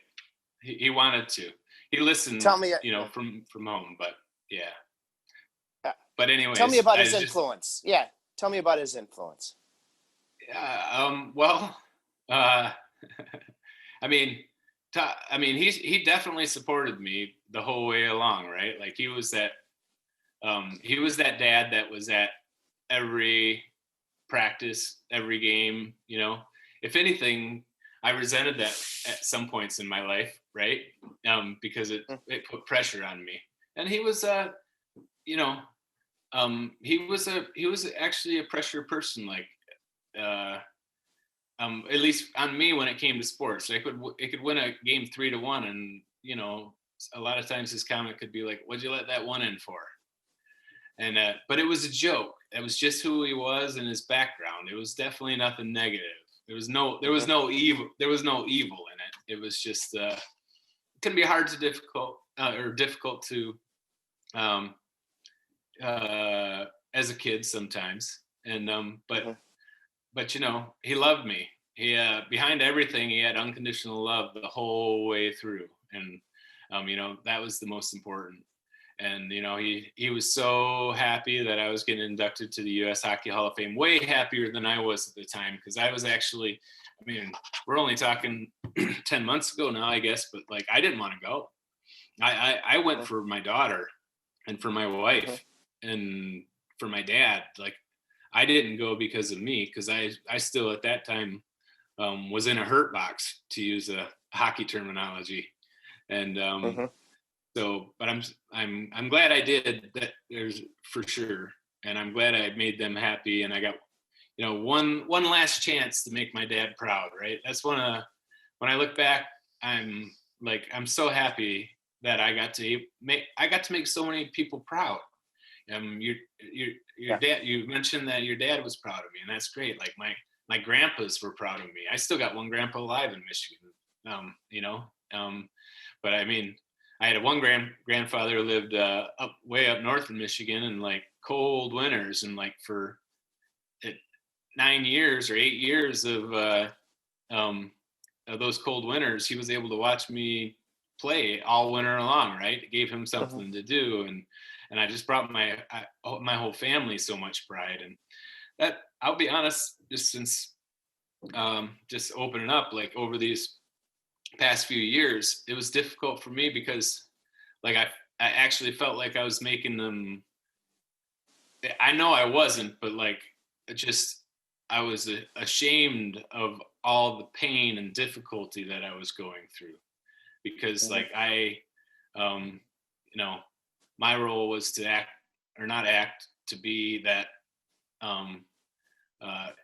S4: He wanted to. He listened,
S2: tell me,
S4: from home, but yeah. But anyways,
S2: tell me about his influence. Yeah, tell me about his influence.
S4: Well, I mean, he definitely supported me the whole way along, right? Like he was that dad that was at every practice, every game. If anything, I resented that at some points in my life, right? Because it put pressure on me. And he was, he was actually a pressure person, like, at least on me when it came to sports. It could win a game 3-1, and a lot of times his comment could be like, "What'd you let that one in for?" And but it was a joke. It was just who he was and his background. It was definitely nothing negative. There was no evil. There was no evil in it. It was just it can be difficult to as a kid sometimes. And but he loved me. He behind everything, he had unconditional love the whole way through, and that was the most important. And he was so happy that I was getting inducted to the U.S. Hockey Hall of Fame. Way happier than I was at the time, because I was actually, we're only talking 10 months ago now, I guess, but like I didn't want to go. I went for my daughter and for my wife and for my dad. Like I didn't go because of me, because I still at that time was in a hurt box, to use a hockey terminology, and. So, but I'm glad I did that. There's for sure, and I'm glad I made them happy, and I got, one last chance to make my dad proud. Right? That's when I look back, I'm so happy that I got to make so many people proud. Your dad. You mentioned that your dad was proud of me, and that's great. Like my grandpas were proud of me. I still got one grandpa alive in Michigan. But I had one grandfather who lived way up north in Michigan, and like cold winters, and like for 9 years or 8 years of those cold winters, he was able to watch me play all winter long. Right, it gave him something to do, and I just brought my whole family so much pride. And that, I'll be honest, just since just opening up, like over these past few years, it was difficult for me, because like I actually felt like I was making them. I know I wasn't, but like it just I was ashamed of all the pain and difficulty that I was going through, because like my role was to act, or not act, to be that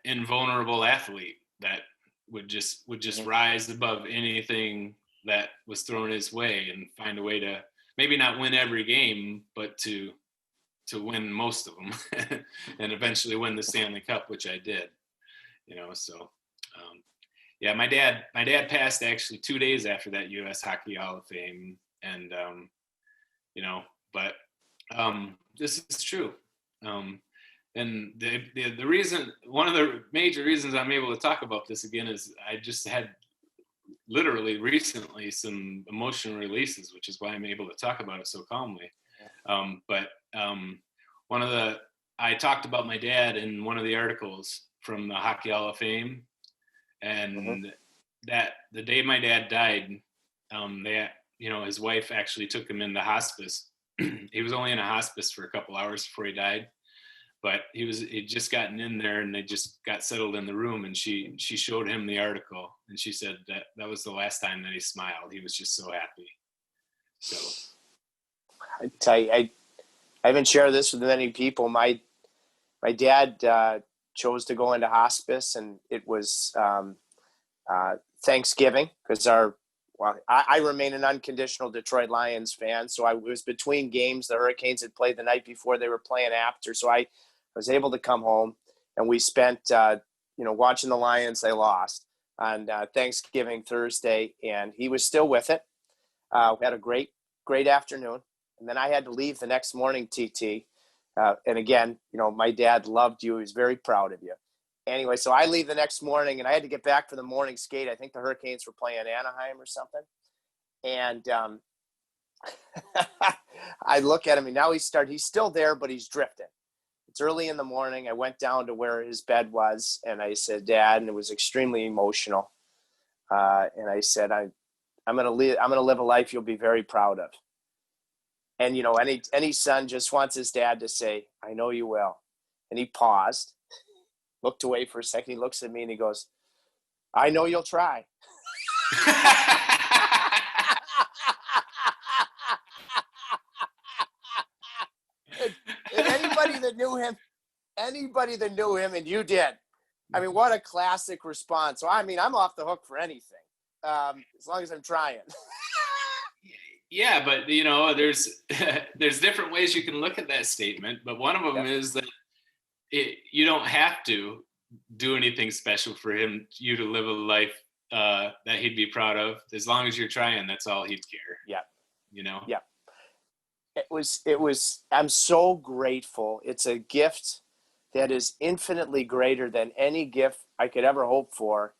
S4: invulnerable athlete that would just rise above anything that was thrown his way and find a way to maybe not win every game, but to win most of them and eventually win the Stanley Cup, which I did, so my dad passed actually 2 days after that U.S. Hockey Hall of Fame. And, but this is true. And the reason, one of the major reasons I'm able to talk about this again is I just had literally recently some emotional releases, which is why I'm able to talk about it so calmly. I talked about my dad in one of the articles from the Hockey Hall of Fame, and that the day my dad died, his wife actually took him into hospice. He was only in a hospice for a couple hours before he died, but he'd just gotten in there and they just got settled in the room, and she showed him the article, and she said that was the last time that he smiled. He was just so happy. So
S2: I tell you, I haven't shared this with many people. My dad chose to go into hospice, and it was Thanksgiving, because I remain an unconditional Detroit Lions fan. So I was between games. The Hurricanes had played the night before, they were playing after. So I was able to come home, and we spent, watching the Lions. They lost on Thanksgiving Thursday, and he was still with it. We had a great afternoon. And then I had to leave the next morning, TT. And again, my dad loved you. He was very proud of you. Anyway, so I leave the next morning, and I had to get back for the morning skate. I think the Hurricanes were playing Anaheim or something. And I look at him, and now he's still there, but he's drifting. It's early in the morning. I went down to where his bed was, and I said, "Dad," and it was extremely emotional. And I said, I'm going to live a life you'll be very proud of. And, any son just wants his dad to say, "I know you will." And he paused, looked away for a second. He looks at me and he goes, "I know you'll try." and anybody that knew him, and you did, I mean, what a classic response. So, I mean, I'm off the hook for anything, as long as I'm trying.
S4: Yeah, but there's different ways you can look at that statement. But one of them is that you don't have to do anything special for you to live a life that he'd be proud of. As long as you're trying, that's all he'd care.
S2: Yeah.
S4: Yeah.
S2: It was. I'm so grateful. It's a gift that is infinitely greater than any gift I could ever hope for.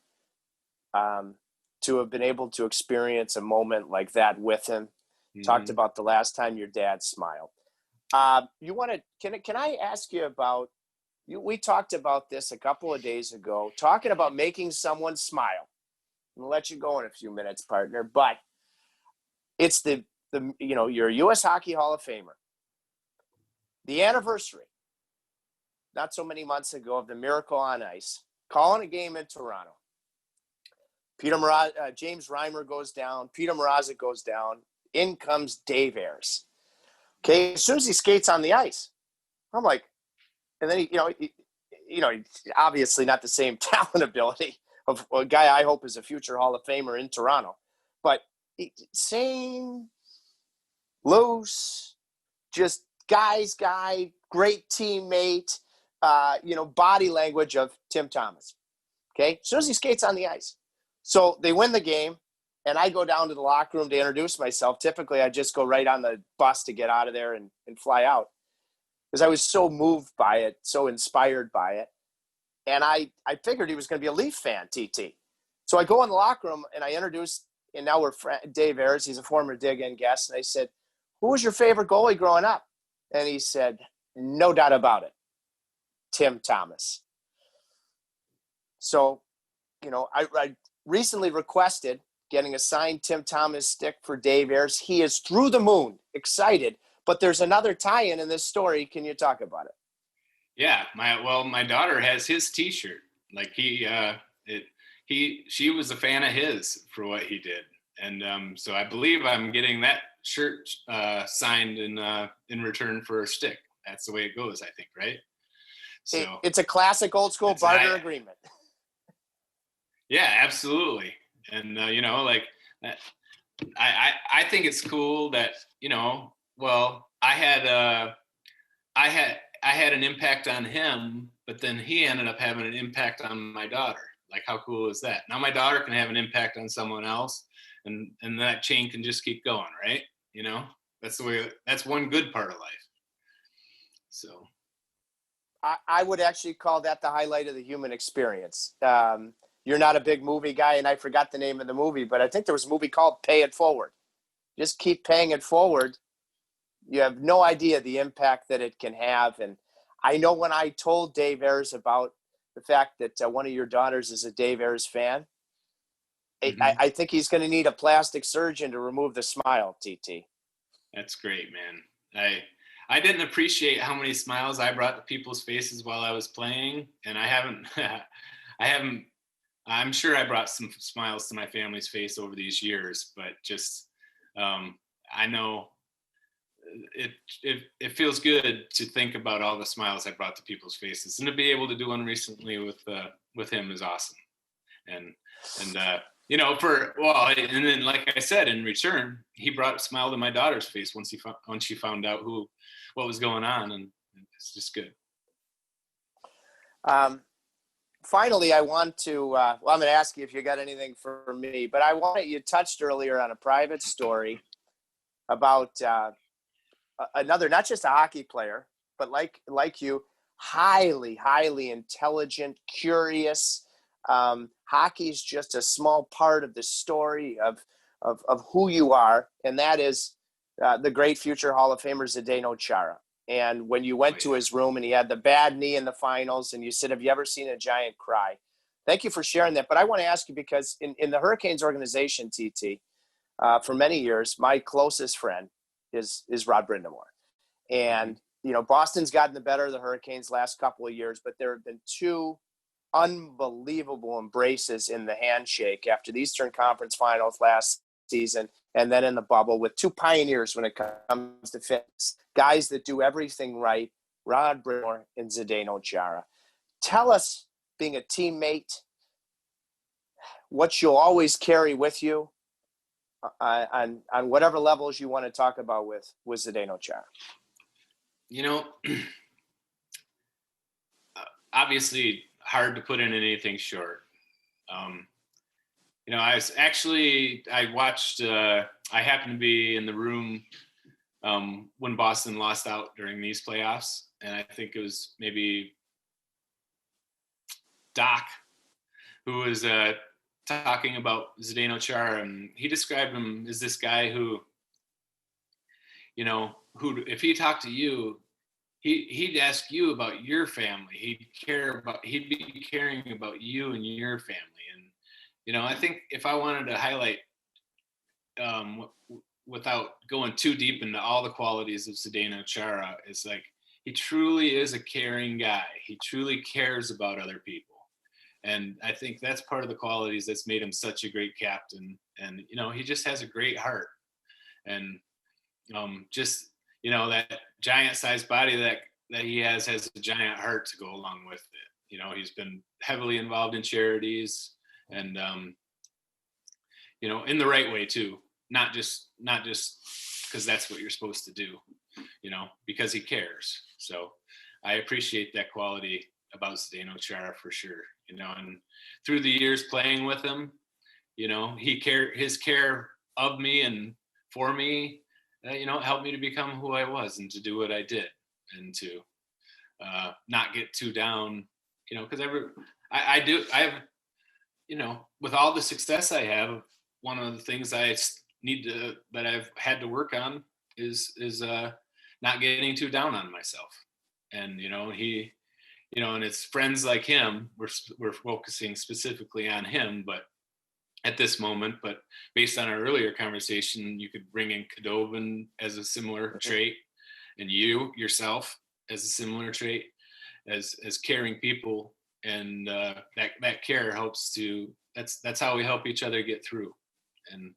S2: To have been able to experience a moment like that with him. Talked about the last time your dad smiled. Can I ask you about, we talked about this a couple of days ago, talking about making someone smile. I'll let you go in a few minutes, partner, but it's you're a U.S. Hockey Hall of Famer. The anniversary, not so many months ago, of the Miracle on Ice, calling a game in Toronto. James Reimer goes down. Peter Mrazek goes down. In comes Dave Ayres. Okay, as soon as he skates on the ice, I'm like, and then he obviously not the same talent ability of a guy I hope is a future Hall of Famer in Toronto, but same, loose, just guy, great teammate, body language of Tim Thomas. Okay, as soon as he skates on the ice. So they win the game, and I go down to the locker room to introduce myself. Typically, I just go right on the bus to get out of there and fly out, because I was so moved by it, so inspired by it. And I figured he was going to be a Leaf fan, TT. So I go in the locker room, and I introduce, and now we're Dave Ayres. He's a former dig-in guest. And I said, "Who was your favorite goalie growing up?" And he said, "No doubt about it, Tim Thomas." So, I recently requested getting a signed Tim Thomas stick for Dave Ayres. He is through the moon, excited. But there's another tie-in this story. Can you talk about it?
S4: Yeah, my daughter has his T-shirt. Like she was a fan of his for what he did. And so I believe I'm getting that shirt signed in return for a stick. That's the way it goes, I think, right? So
S2: it's a classic old school barter agreement.
S4: Yeah, absolutely. And I think it's cool that, well, I had an impact on him, but then he ended up having an impact on my daughter. Like, how cool is that? Now my daughter can have an impact on someone else, and that chain can just keep going, right? That's one good part of life. So
S2: I would actually call that the highlight of the human experience. You're not a big movie guy, and I forgot the name of the movie, but I think there was a movie called Pay It Forward. Just keep paying it forward. You have no idea the impact that it can have. And I know when I told Dave Ayers about the fact that one of your daughters is a Dave Ayers fan, mm-hmm. I think he's going to need a plastic surgeon to remove the smile, TT.
S4: That's great, man. I didn't appreciate how many smiles I brought to people's faces while I was playing. And I'm sure I brought some smiles to my family's face over these years, but just, I know it feels good to think about all the smiles I brought to people's faces, and to be able to do one recently with him is awesome. And then like I said, in return, he brought a smile to my daughter's face once she found out what was going on, and it's just good.
S2: Finally, I want to, I'm going to ask you if you got anything for me, but you touched earlier on a private story about another, not just a hockey player, but like you, highly, highly intelligent, curious. Hockey's just a small part of the story of who you are, and that is the great future Hall of Famer Zdeno Chara. And when you went to his room and he had the bad knee in the finals, and you said, have you ever seen a giant cry? Thank you for sharing that. But I want to ask you, because in the Hurricanes organization, TT, for many years, my closest friend is Rod Brindamore. And, Boston's gotten the better of the Hurricanes last couple of years, but there have been two unbelievable embraces in the handshake after the Eastern Conference Finals last season, and then in the bubble, with two pioneers when it comes to fitness, guys that do everything right, Rod Brindamore and Zdeno Chara. Tell us, being a teammate, what you'll always carry with you on whatever levels you want to talk about with Zdeno Chara.
S4: Obviously hard to put in anything short. I watched, I happened to be in the room when Boston lost out during these playoffs. And I think it was maybe Doc who was talking about Zdeno Chara, and he described him as this guy who, who, if he talked to you, he'd ask you about your family. He'd be caring about you and your family. And, I think if I wanted to highlight, without going too deep into all the qualities of Zdeno Chara, is like, he truly is a caring guy. He truly cares about other people. And I think that's part of the qualities that's made him such a great captain. And, he just has a great heart. And that giant sized body that he has a giant heart to go along with it. He's been heavily involved in charities, and, in the right way too. Not just because that's what you're supposed to do, because he cares. So I appreciate that quality about Zdeno Chara for sure. And through the years playing with him, his care of me and for me, helped me to become who I was and to do what I did, and to not get too down, because I have, with all the success I have, one of the things that I've had to work on is not getting too down on myself. And, and it's friends like him, we're focusing specifically on him, but at this moment, but based on our earlier conversation, you could bring in Khudobin as a similar trait, and you yourself as a similar trait, as caring people. and that care helps to. That's how we help each other get through. And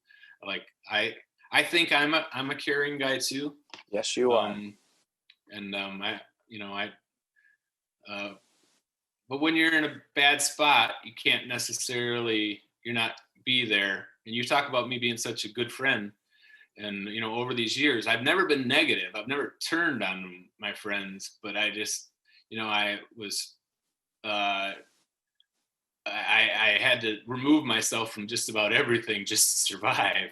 S4: like I think I'm a caring guy too.
S2: Yes, you are.
S4: But when you're in a bad spot, you can't necessarily, you're not be there. And you talk about me being such a good friend. And, over these years, I've never been negative. I've never turned on my friends, but I just, I was, I had to remove myself from just about everything just to survive.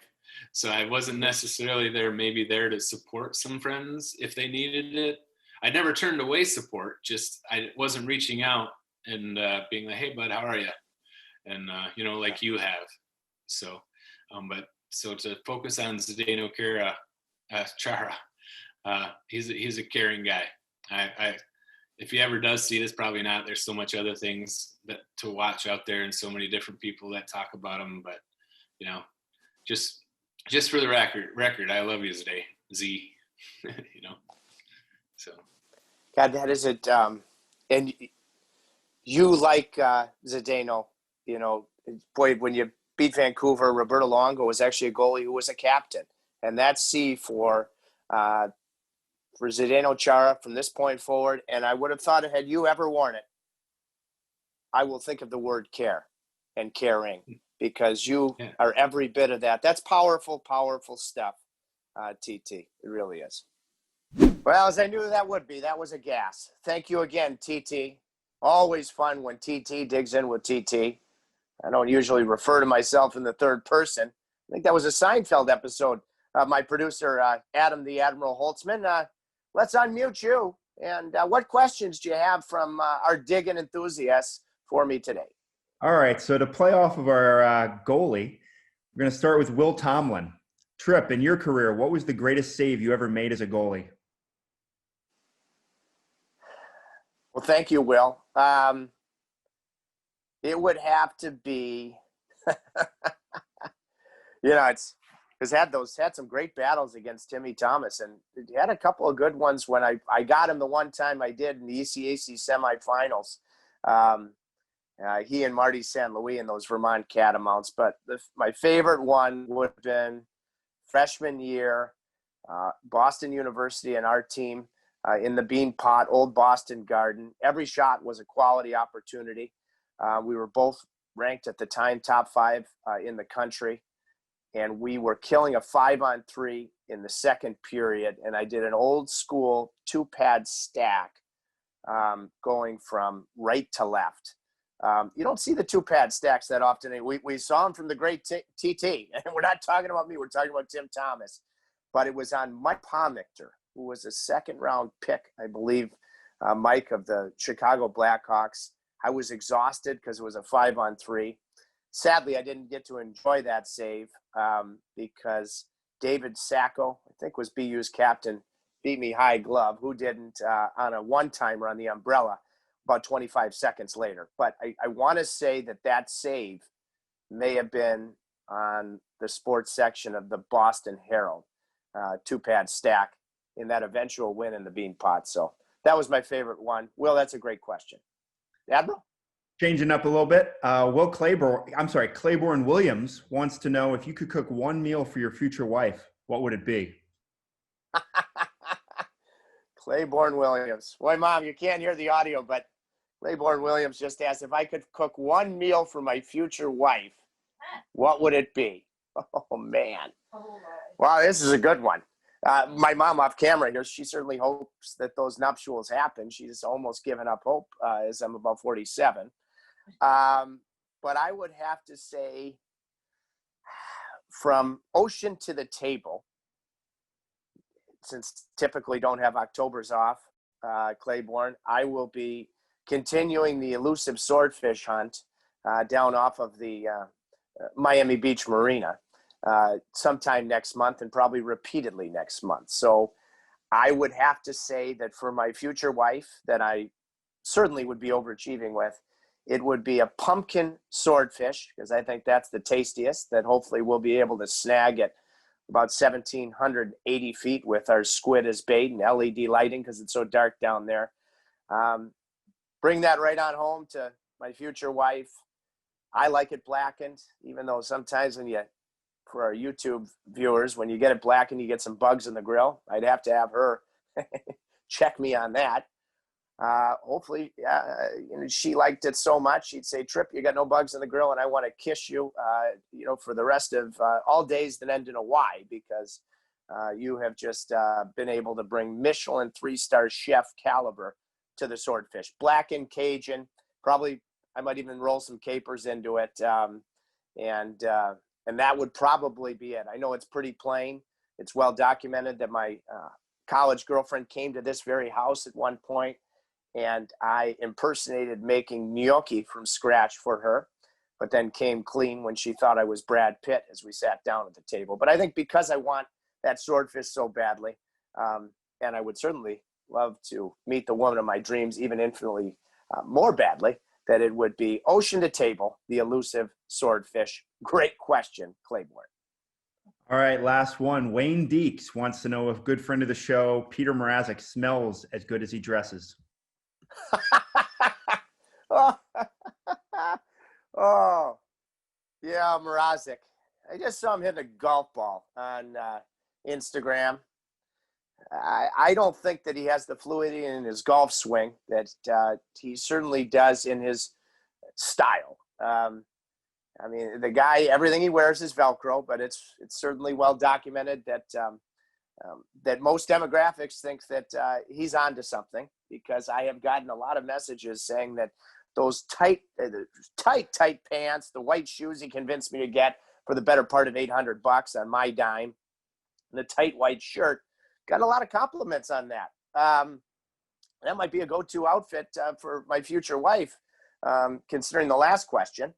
S4: So I wasn't necessarily there to support some friends if they needed it. I never turned away support, just I wasn't reaching out and being like, hey, bud, how are you? And, like you have. So, so to focus on Zdeno Chara, he's a caring guy. If he ever does see this, probably not. There's so much other things to watch out there and so many different people that talk about him. But, just for the record, I love you, Z. So.
S2: God, that is it. And you like Zdeno, boy, when you beat Vancouver, Roberto Longo was actually a goalie who was a captain. And that's C for Zdeno Chara from this point forward. And I would have thought, had you ever worn it, I will think of the word care and caring, because you are every bit of that. That's powerful, powerful stuff, TT. It really is. Well, as I knew that would be, that was a gas. Thank you again, TT. Always fun when TT digs in with TT. I don't usually refer to myself in the third person. I think that was a Seinfeld episode. My producer, Adam the Admiral Holtzman. Let's unmute you. And what questions do you have from our digging enthusiasts for me today?
S5: All right, so to play off of our goalie, we're going to start with Will Tomlin. Tripp, in your career, what was the greatest save you ever made as a goalie?
S2: Well, thank you, Will. It would have to be, it's had some great battles against Timmy Thomas, and he had a couple of good ones when I got him the one time I did in the ECAC semifinals. He and Marty St. Louis in those Vermont Catamounts. But my favorite one would have been freshman year, Boston University and our team in the Bean Pot, Old Boston Garden. Every shot was a quality opportunity. We were both ranked at the time top 5 in the country, and we were killing a 5-on-3 in the second period. And I did an old school 2-pad stack going from right to left. You don't see the 2-pad stacks that often. We saw them from the great TT, and we're not talking about me. We're talking about Tim Thomas. But it was on Mike Pomictor, who was a second-round pick, I believe, Mike of the Chicago Blackhawks. I was exhausted because it was a 5-on-3. Sadly, I didn't get to enjoy that save because David Sacco, I think was BU's captain, beat me high glove. Who didn't on a one-timer on the umbrella about 25 seconds later. But I want to say that save may have been on the sports section of the Boston Herald, 2-pad stack in that eventual win in the Bean Pot. So that was my favorite one. Will, that's a great question. Admiral?
S5: Changing up a little bit, Claiborne Williams wants to know, if you could cook one meal for your future wife, what would it be?
S2: Claiborne Williams. Boy, Mom, you can't hear the audio, but Claiborne Williams just asked if I could cook one meal for my future wife, what would it be? Oh, man. Wow, this is a good one. My mom off camera here, she certainly hopes that those nuptials happen. She's almost given up hope as I'm about 47. But I would have to say, from ocean to the table, since typically don't have Octobers off, Claiborne, I will be continuing the elusive swordfish hunt down off of the Miami Beach Marina sometime next month, and probably repeatedly next month. So I would have to say that for my future wife, that I certainly would be overachieving with, it would be a pumpkin swordfish, because I think that's the tastiest, that hopefully we'll be able to snag at about 1,780 feet with our squid as bait and LED lighting because it's so dark down there. Bring that right on home to my future wife. I like it blackened, even though sometimes for our YouTube viewers, when you get it blackened, you get some bugs in the grill. I'd have to have her check me on that. Hopefully, she liked it so much. She'd say, Tripp, you got no bugs in the grill, and I want to kiss you, for the rest of all days that end in a Y, because you have just been able to bring Michelin 3-star chef caliber to the swordfish. Blackened Cajun, probably I might even roll some capers into it, and that would probably be it. I know it's pretty plain. It's well documented that my college girlfriend came to this very house at one point, and I impersonated making gnocchi from scratch for her, but then came clean when she thought I was Brad Pitt as we sat down at the table. But I think because I want that swordfish so badly, and I would certainly love to meet the woman of my dreams even infinitely more badly, that it would be ocean to table, the elusive swordfish. Great question, Claiborne.
S5: All right, last one. Wayne Deeks wants to know if good friend of the show, Peter Mrazek, smells as good as he dresses.
S2: Oh, yeah, Mrazek. I just saw him hit a golf ball on Instagram. I don't think that he has the fluidity in his golf swing that he certainly does in his style. I mean, the guy, everything he wears is Velcro, but it's certainly well documented that that most demographics think that he's onto something, because I have gotten a lot of messages saying that those tight pants, the white shoes he convinced me to get for the better part of $800 on my dime, and the tight white shirt, got a lot of compliments on that. That might be a go-to outfit for my future wife, considering the last question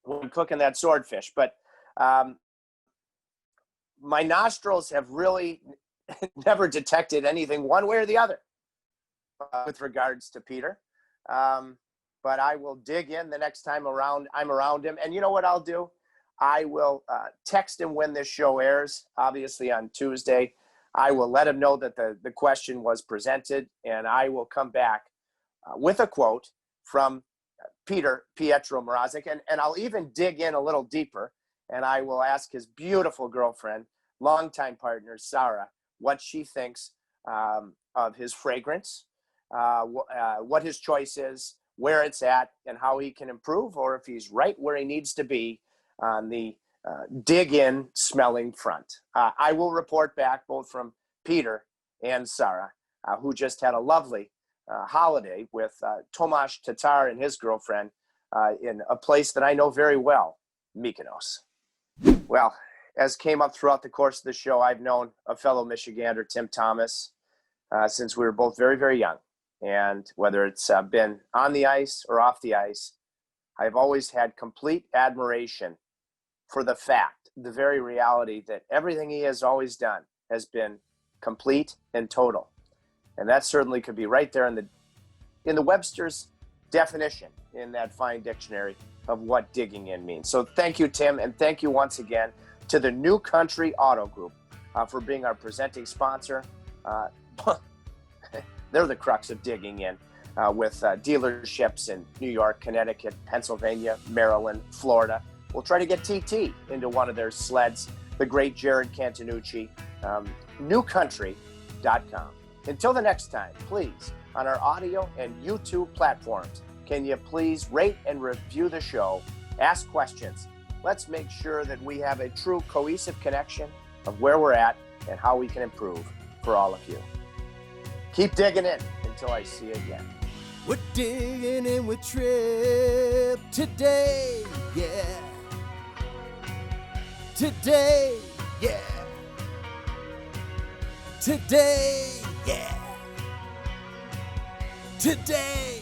S2: when cooking that swordfish. But my nostrils have really never detected anything one way or the other with regards to Peter. But I will dig in the next time I'm around him. And you know what I'll do? I will text him when this show airs, obviously on Tuesday. I will let him know that the question was presented, and I will come back with a quote from Pietro Mrazek, and I'll even dig in a little deeper, and I will ask his beautiful girlfriend, longtime partner, Sarah, what she thinks of his fragrance, what his choice is, where it's at, and how he can improve, or if he's right where he needs to be on the dig in smelling front. I will report back both from Peter and Sarah, who just had a lovely holiday with Tomasz Tatar and his girlfriend in a place that I know very well, Mykonos. Well, as came up throughout the course of the show, I've known a fellow Michigander, Tim Thomas, since we were both very, very young. And whether it's been on the ice or off the ice, I've always had complete admiration for the fact, the very reality that everything he has always done has been complete and total. And that certainly could be right there in the Webster's definition in that fine dictionary of what digging in means. So thank you, Tim, and thank you once again to the New Country Auto Group for being our presenting sponsor. They're the crux of digging in with dealerships in New York, Connecticut, Pennsylvania, Maryland, Florida. We'll try to get TT into one of their sleds, the great Jared Cantanucci, newcountry.com. Until the next time, please, on our audio and YouTube platforms, can you please rate and review the show, ask questions. Let's make sure that we have a true cohesive connection of where we're at and how we can improve for all of you. Keep digging in until I see you again.
S1: We're digging in with Tripp today, yeah. Today, yeah. Today, yeah. Today,